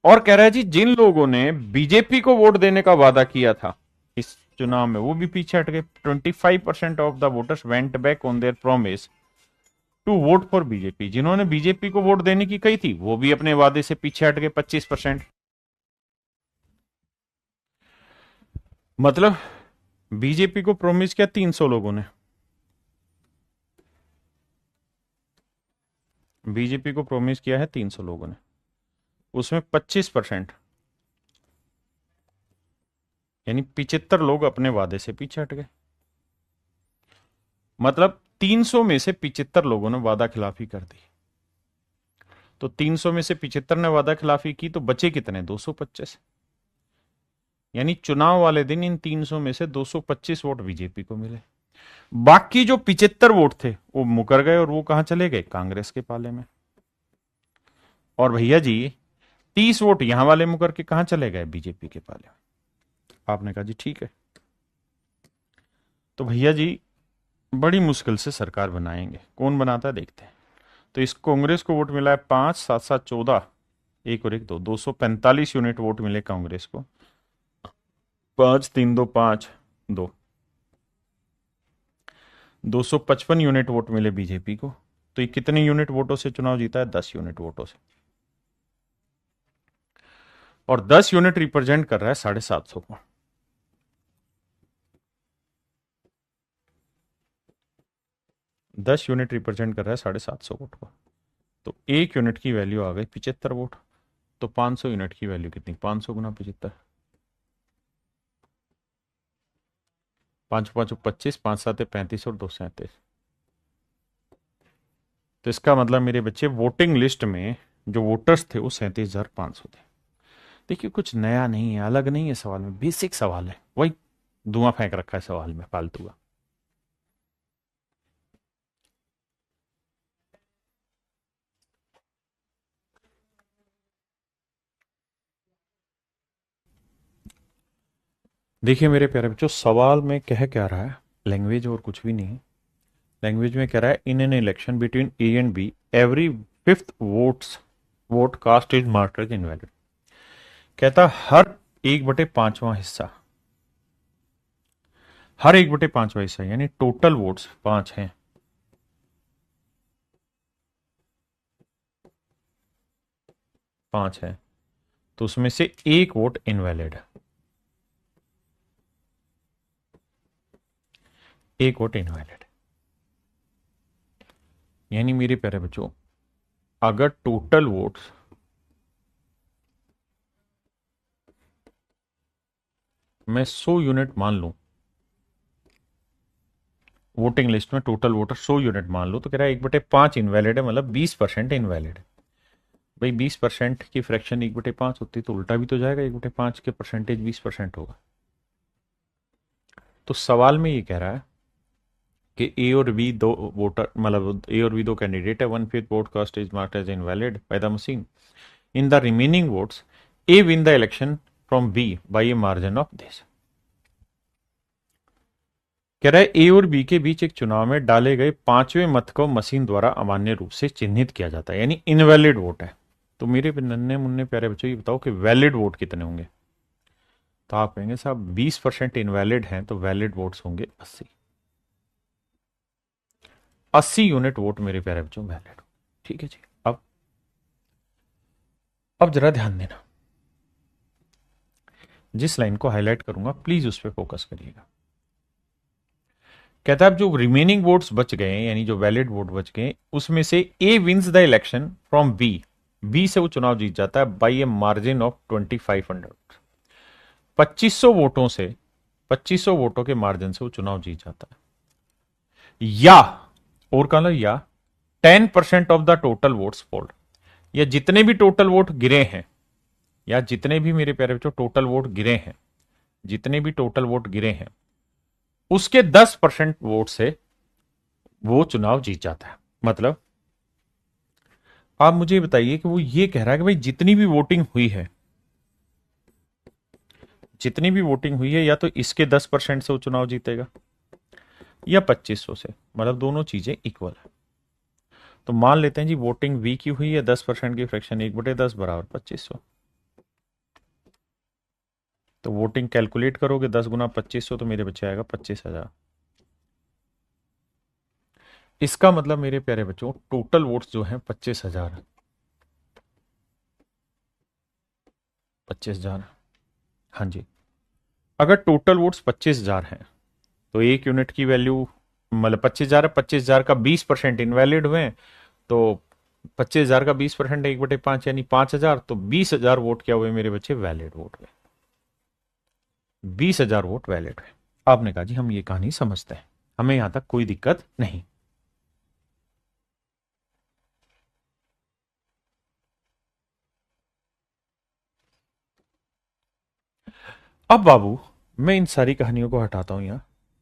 और कह रहा है जी जिन लोगों ने बीजेपी को वोट देने का वादा किया था इस चुनाव में, वो भी पीछे हट गए। 25% of the voters went back on their promise to vote for BJP. जिन्होंने बीजेपी को वोट देने की कही थी वो भी अपने वादे से पीछे हट गए, 25%। मतलब बीजेपी को प्रॉमिस किया 300 लोगों ने, बीजेपी को प्रॉमिस किया है 300 लोगों ने, उसमें 25% यानी 75 लोग अपने वादे से पीछे हट गए। मतलब 300 में से 75 लोगों ने वादा खिलाफी कर दी। तो 300 में से 75 ने वादा खिलाफी की, तो बचे कितने? 225। यानी चुनाव वाले दिन इन 300 में से 225 वोट बीजेपी को मिले। बाकी जो 75 वोट थे वो मुकर गए, और वो कहां चले गए? कांग्रेस के पाले में। और भैया जी 30 वोट यहां वाले मुकर के कहां चले गए? बीजेपी के पाले में। आपने कहा जी ठीक है। तो भैया जी बड़ी मुश्किल से सरकार बनाएंगे। कौन बनाता है देखते हैं। तो इस कांग्रेस को वोट मिला है 5, 7, 7, 14, एक और एक 2, 245 यूनिट वोट मिले कांग्रेस को। 5, 3, 2, 5, 2, 255 यूनिट वोट मिले बीजेपी को। तो ये कितने यूनिट वोटों से चुनाव जीता है? 10 यूनिट वोटों से। और 10 यूनिट रिप्रेजेंट कर रहा है 750 को। दस यूनिट रिप्रेजेंट कर रहा है 750 वोट को। तो एक यूनिट की वैल्यू आ गई 75 वोट। तो 500 यूनिट की वैल्यू कितनी? 500 गुना 75। 5 5 25, 5 7 35 और 2 37। तो इसका मतलब मेरे बच्चे वोटिंग लिस्ट में जो वोटर्स थे वो 37,500 थे। देखिए कुछ नया नहीं है, अलग नहीं है सवाल में, बेसिक सवाल है। वही धुआं फेंक रखा है सवाल में फालतू का। देखिए मेरे प्यारे बच्चों, सवाल में कह क्या रहा है? लैंग्वेज और कुछ भी नहीं। लैंग्वेज में कह रहा है in an election between A and B every fifth vote cast is marked as invalid. कहता हर 1/5वां हिस्सा, हर 1/5वां हिस्सा यानी टोटल वोट्स 5 हैं, पांच है, तो उसमें से एक वोट इनवैलिड है, एक वोट इनवैलिड। यानी मेरे प्यारे बच्चों अगर टोटल वोट्स मैं 100 यूनिट मान लूं, वोटिंग लिस्ट में टोटल वोटर 100 यूनिट मान लो, तो कह रहा है 1/5 इनवैलिड है, मतलब 20% इनवैलिड है। भाई 20% की फ्रैक्शन 1/5 होती तो उल्टा भी तो जाएगा, 1/5 के परसेंटेज 20% होगा। तो सवाल में ये कह रहा है कि ए और बी दो वोटर, मतलब ए और बी दो कैंडिडेट है, 1/5 vote cast is marked as invalid by the machine. In the remaining votes A win the election from B by a margin of this. कह रहा है ए और बी के बीच एक चुनाव में डाले गए 5वें मत को मशीन द्वारा अमान्य रूप से चिन्हित किया जाता है, यानी इनवैलिड वोट है। तो मेरे नन्हे मुन्ने प्यारे बच्चों ये बताओ कि वैलिड वोट कितने होंगे? तो आप कहेंगे साहब 20% इनवैलिड हैं, तो वैलिड वोट्स होंगे 80। 80 यूनिट वोट मेरे प्यारे बच्चों वैलिड। ठीक है जी। अब जरा ध्यान देना, जिस लाइन को हाईलाइट करूंगा प्लीज उस पर फोकस करिएगा। कहता है अब जो रिमेनिंग वोट्स बच गए, यानी जो वैलिड वोट बच गए, उसमें से A wins the election from B, B से वो चुनाव जीत जाता है बाई ए मार्जिन ऑफ 2500। 2500 वोटों से, 2500 वोटों के मार्जिन से वो चुनाव जीत जाता है। या और कह लो या 10% of the total votes polled, या जितने भी टोटल वोट गिरे हैं, या जितने भी मेरे प्यारे बच्चों टोटल वोट गिरे हैं, जितने भी टोटल वोट गिरे हैं उसके 10% वोट से वो चुनाव जीत जाता है। मतलब आप मुझे बताइए कि वो ये कह रहा है कि भाई जितनी भी वोटिंग हुई है, जितनी भी वोटिंग हुई है, या तो इसके 10% से वो चुनाव जीतेगा या 2500 से, मतलब दोनों चीजें इक्वल है। तो मान लेते हैं जी वोटिंग वी की हुई है 10% की फ्रैक्शन 1/10 बराबर 2500। तो वोटिंग कैलकुलेट करोगे 10 गुना 2500, तो मेरे बच्चे आएगा 25,000। इसका मतलब मेरे प्यारे बच्चों टोटल वोट्स जो हैं 25,000, 25,000। हाँ जी, अगर टोटल वोट्स 25,000 हैं तो एक यूनिट की वैल्यू, मतलब 25,000 है, 25,000 का 20% इनवैलिड हुए, तो 25,000 का 20% 1/5 यानी 5,000, तो 20,000 वोट क्या हुए मेरे बच्चे? वैलिड वोट हुए। 20,000 वोट वैलिड हुए। आपने कहा जी हम ये कहानी समझते हैं, हमें यहां तक कोई दिक्कत नहीं। अब बाबू, मैं इन सारी कहानियों को हटाता हूं यहां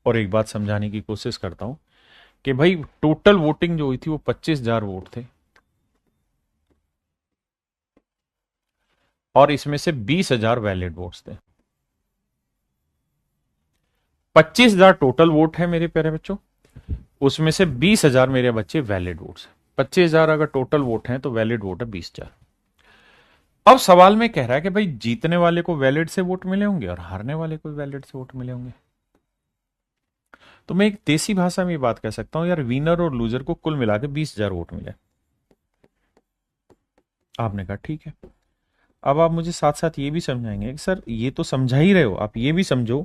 और एक बात समझाने की कोशिश करता हूं कि भाई टोटल वोटिंग जो हुई थी वो 25,000 वोट थे और इसमें से 20,000 वैलिड वोट्स थे। 25,000 टोटल वोट है मेरे प्यारे बच्चों, उसमें से 20,000 मेरे बच्चे वैलिड वोट्स हैं। 25,000 अगर टोटल वोट हैं तो वैलिड वोट है 20,000। अब सवाल में कह रहा है कि भाई जीतने वाले को वैलिड से वोट मिले होंगे और हारने वाले को वैलिड से वोट मिले होंगे। तो मैं एक देसी भाषा में ये बात कह सकता हूं यार, विनर और लूजर को कुल मिला के 20,000 वोट मिले। आपने कहा ठीक है। अब आप मुझे साथ साथ ये भी समझाएंगे कि सर ये तो समझा ही रहे हो, आप ये भी समझो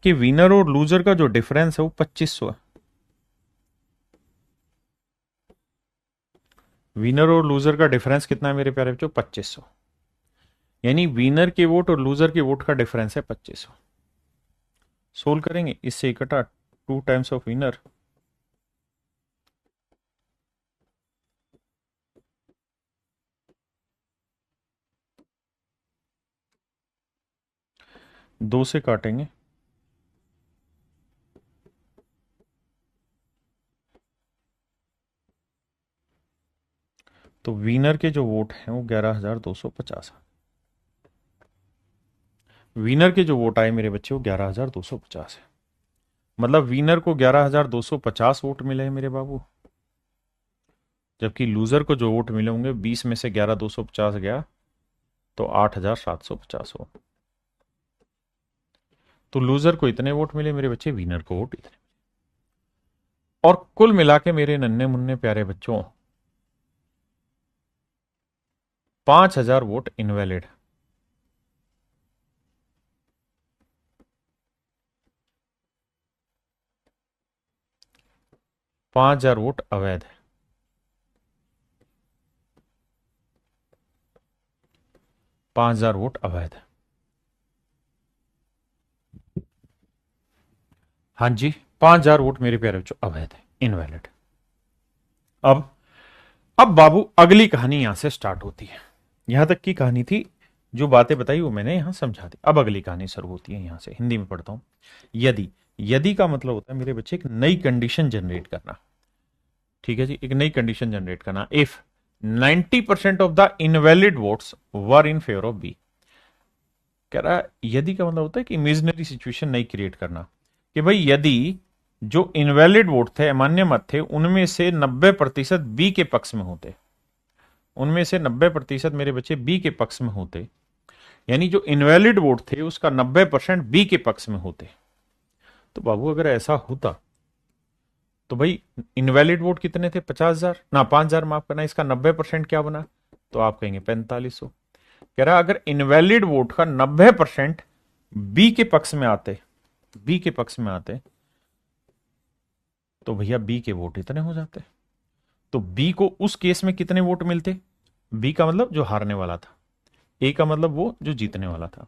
कि विनर और लूजर का जो डिफरेंस है वो 2500 है। विनर और लूजर का डिफरेंस कितना है मेरे प्यारे बच्चों? 2500। यानी विनर के वोट और लूजर के वोट का डिफरेंस है 2500। सोल्व करेंगे, इससे इकट्ठा 2 टाइम्स ऑफ विनर, दो से काटेंगे तो विनर के जो वोट हैं वो 11,250 है। विनर के जो वोट आए मेरे बच्चे वो 11,250 है। मतलब विनर को 11,250 वोट मिले हैं मेरे बाबू, जबकि लूजर को जो वोट मिले होंगे 20 में से 11,250 गया तो 8,750 हो। तो लूजर को इतने वोट मिले मेरे बच्चे, विनर को वोट इतने। और कुल मिला के मेरे नन्हे मुन्ने प्यारे बच्चों 5,000 वोट इनवैलिड, 5,000 वोट अवैध है, 5,000 वोट अवैध है। हाँ जी, 5,000 वोट मेरे प्यारे बच्चों अवैध है, इनवैलिड। अब अब बाबू अगली कहानी यहां से स्टार्ट होती है। यहां तक की कहानी थी, जो बातें बताई वो मैंने यहां समझा दी। अब अगली कहानी शुरू होती है, यहां से हिंदी में पढ़ता हूं। यदि, यदि का मतलब होता है मेरे बच्चे एक नई कंडीशन जनरेट करना। ठीक है जी, एक नई कंडीशन जनरेट करना। If 90% of the invalid votes were in favour of B. कह रहा है यदि का मतलब होता है कि इमेजिनरी सिचुएशन नहीं क्रिएट करना, कि भाई यदि जो इनवैलिड वोट थे, अमान्य मत थे, उनमें से 90% बी के पक्ष में होते, उनमें से 90% मेरे बच्चे बी के पक्ष में होते, यानी जो इनवैलिड वोट थे उसका 90% बी के पक्ष में होते। तो बाबू अगर ऐसा होता तो भाई इनवैलिड वोट कितने थे? 50,000 ना 5,000 माफ करना, इसका 90% क्या बना? तो आप कहेंगे 4500। कह रहा अगर इनवैलिड वोट का 90% बी के पक्ष में आते, बी के पक्ष में आते, तो भैया बी के वोट इतने हो जाते। तो बी को उस केस में कितने वोट मिलते? बी का मतलब जो हारने वाला था, ए का मतलब वो जो जीतने वाला था।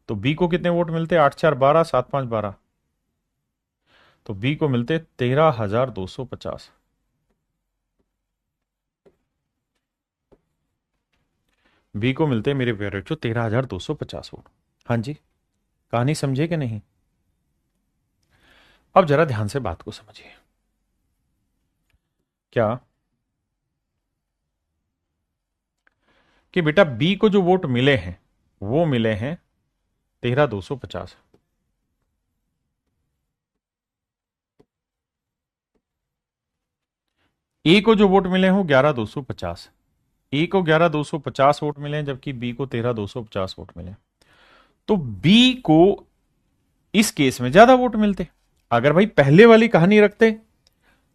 तो बी को कितने वोट मिलते? 8 4 12, 7 5 12। तो बी को मिलते 13,250। बी को मिलते मेरे प्यारे बच्चों 13,250 वोट। हाँ जी, कहानी समझे कि नहीं? अब जरा ध्यान से बात को समझिए। क्या कि बेटा बी को जो वोट मिले हैं वो मिले हैं 13,250। ए को जो वोट मिले हैं वो 11,250। ए को 11,250 वोट मिले हैं, जबकि बी को 13,250 वोट मिले। तो बी को इस केस में ज्यादा वोट मिलते। अगर भाई पहले वाली कहानी रखते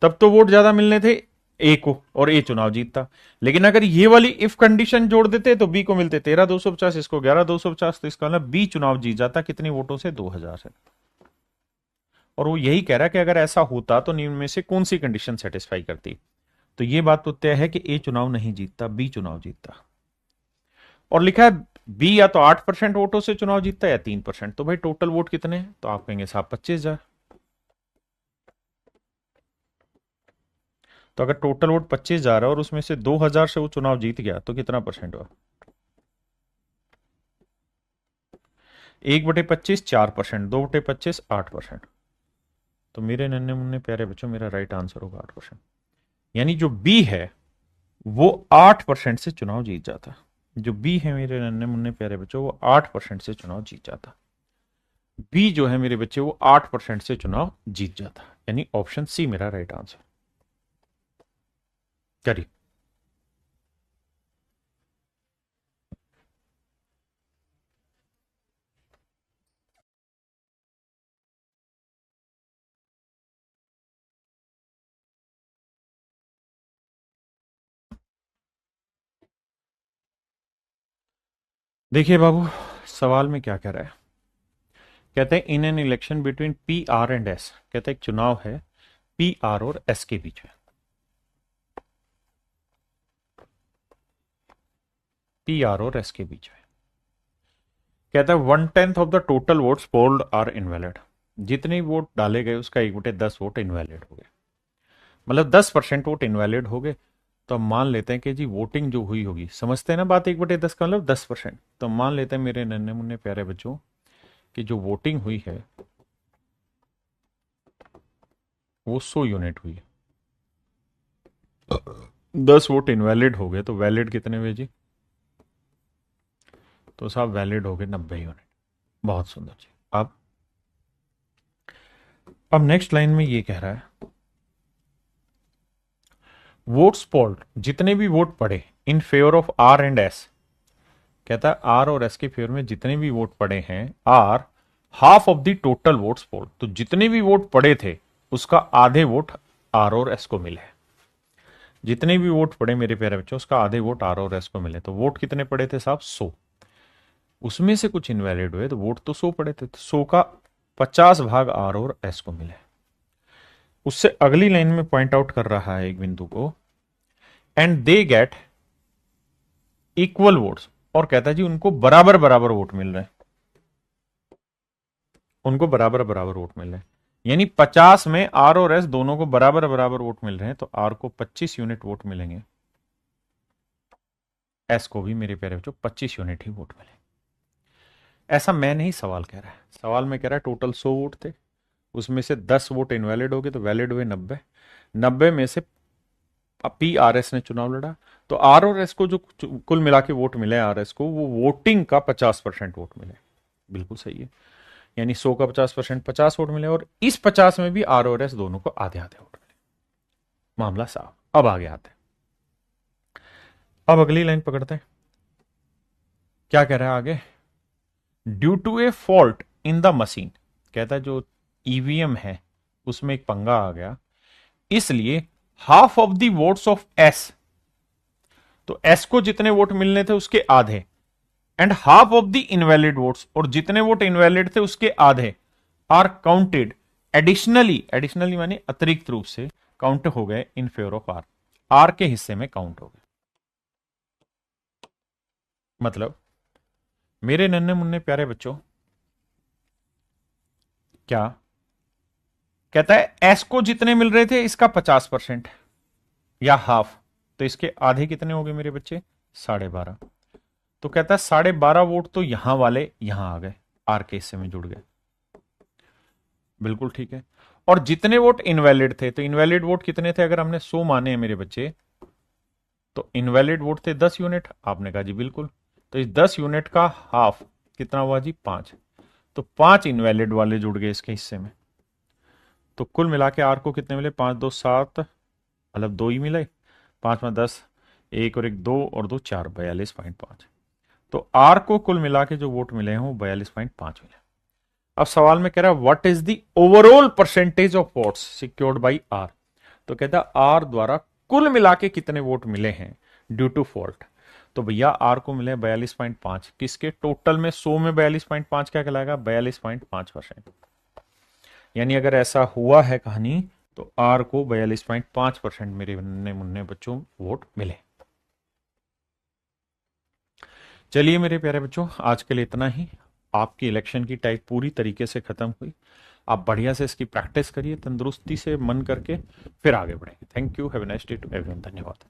तब तो वोट ज्यादा मिलने थे ए को और ए चुनाव जीतता। लेकिन अगर ये वाली इफ कंडीशन जोड़ देते तो बी को मिलते 13,250, इसको 11,250, तो इसका मतलब बी चुनाव जीत जाता। कितनी वोटों से? 2,000 से। और वो यही कह रहा है कि अगर ऐसा होता तो निम्न में से कौन सी कंडीशन सेटिस्फाई करती? तो ये बात तो तय है कि ए चुनाव नहीं जीतता, बी चुनाव जीतता। और लिखा है बी या तो 8% वोटों से चुनाव जीतता है या 3%। तो भाई टोटल वोट कितने हैं? तो आप कहेंगे साहब 25,000। तो अगर टोटल वोट 25,000 है और उसमें से 2,000 से वो चुनाव जीत गया तो कितना परसेंट हुआ? 1/25 4%, 2/25 8%। तो मेरे नन्हे मुन्ने प्यारे बच्चों मेरा राइट आंसर होगा 8%। यानी जो बी है वो 8% से चुनाव जीत जाता। जो बी है मेरे नन्हे मुन्ने प्यारे बच्चों वो 8% से चुनाव जीत जाता। बी जो है मेरे बच्चे वो 8% से चुनाव जीत जाता। यानी ऑप्शन सी मेरा राइट आंसर। करिए। देखिए बाबू, सवाल में क्या कह रहा है। कहते हैं इन an election between P R and S, कहते हैं एक चुनाव है पी आर और एस के बीच में। पी आर और एस के बीच में कहता है 1/10 of the total votes polled are invalid. जितने वोट डाले गए उसका 1/10 वोट इनवैलिड हो गए, मतलब 10% वोट इनवैलिड हो गए। तो हम मान लेते हैं कि जी वोटिंग जो हुई होगी, समझते हैं ना बात, 1/10 का मतलब 10%। तो मान लेते हैं मेरे नन्हे मुन्ने प्यारे बच्चों कि जो वोटिंग हुई है वो 100 यूनिट हुई है। 10 वोट इनवैलिड हो गए तो वैलिड कितने हुए जी? तो साहब वैलिड हो गए 90 यूनिट। बहुत सुंदर जी। अब नेक्स्ट लाइन में ये कह रहा है वोट्स पोल्ड, जितने भी वोट पड़े in favour of R and S. कहता है आर और एस के फेवर में जितने भी वोट पड़े हैं are half of the total votes polled. तो जितने भी वोट पड़े थे उसका आधे वोट आर और एस को मिले। जितने भी वोट पड़े मेरे प्यारे बच्चों उसका आधे वोट आर और एस को मिले। तो वोट कितने पड़े थे साहब? 100। उसमें से कुछ इनवैलिड हुए तो वोट तो 100 पड़े थे, तो 100 का 50 भाग आर और एस को मिले। उससे अगली लाइन में पॉइंट आउट कर रहा है एक बिंदु को, and they get equal votes. और कहता है जी उनको बराबर बराबर वोट मिल रहे हैं, उनको बराबर बराबर वोट मिल रहे हैं। यानी 50 में आर और एस दोनों को बराबर बराबर वोट मिल रहे हैं, तो आर को 25 यूनिट वोट मिलेंगे, एस को भी मेरे प्यारे बच्चों 25 यूनिट ही वोट मिले। ऐसा मैं नहीं सवाल कह रहा है, सवाल में कह रहा है टोटल 100 वोट थे, उसमें से 10 वोट इनवैलिड हो गए तो वैलिड हुए 90। 90 में से पी आर एस ने चुनाव लड़ा, तो आर और एस को जो कुल मिला के वोट मिले आर एस को वो वोटिंग का 50% वोट मिले। बिल्कुल सही है। यानी 100 का 50% 50 वोट मिले, और इस 50 में भी आर और एस दोनों को आधे आधे वोट मिले। मामला साफ। अब आगे आते हैं, अब अगली लाइन पकड़ते हैं। क्या कह रहा है आगे? Due to a fault in the machine, कहता है जो ईवीएम है उसमें एक पंगा आ गया, इसलिए half of the votes of S, तो एस को जितने वोट मिलने थे उसके आधे, and half of the invalid votes, और जितने वोट इनवैलिड थे उसके आधे, आर काउंटेड एडिशनली। एडिशनली माने अतिरिक्त रूप से काउंट हो गए in favour of R, R के हिस्से में काउंट हो गए। मतलब मेरे नन्हे मुन्ने प्यारे बच्चों, क्या कहता है? एस को जितने मिल रहे थे इसका 50% या हाफ, तो इसके आधे कितने हो गए मेरे बच्चे? 12.5। तो कहता है 12.5 वोट तो यहां वाले यहां आ गए, आर के हिस्से में जुड़ गए। बिल्कुल ठीक है। और जितने वोट इनवैलिड थे, तो इनवैलिड वोट कितने थे? अगर हमने 100 माने हैं मेरे बच्चे, तो इनवैलिड वोट थे 10 यूनिट। आपने कहा जी बिल्कुल। तो इस 10 यूनिट का हाफ कितना हुआ जी? 5। तो 5 इनवैलिड वाले जुड़ गए इसके हिस्से में। तो कुल मिला के आर को कितने मिले? 5 2 7, मतलब 2 ही मिले। 5 में 10, एक और एक 2 और 2 4, 42.5। तो आर को कुल मिला के जो वोट मिले हैं वो 42.5 मिले। अब सवाल में कह रहा है what is the overall percentage of votes secured by R. तो कहता है आर द्वारा कुल मिला के कितने वोट मिले हैं ड्यू टू फॉल्ट। तो भैया आर को मिले 42.5, किसके? टोटल में 100 में 42.5 क्या कहलाएगा? 42.5%। यानी अगर ऐसा हुआ है कहानी, तो आर को 42.5% मेरे नन्हे मुन्ने बच्चों वोट मिले। चलिए मेरे प्यारे बच्चों, आज के लिए इतना ही। आपकी इलेक्शन की टाइप पूरी तरीके से खत्म हुई। आप बढ़िया से इसकी प्रैक्टिस करिए तंदुरुस्ती से मन करके, फिर आगे बढ़ेंगे। Thank you. Have a nice day to everyone. धन्यवाद।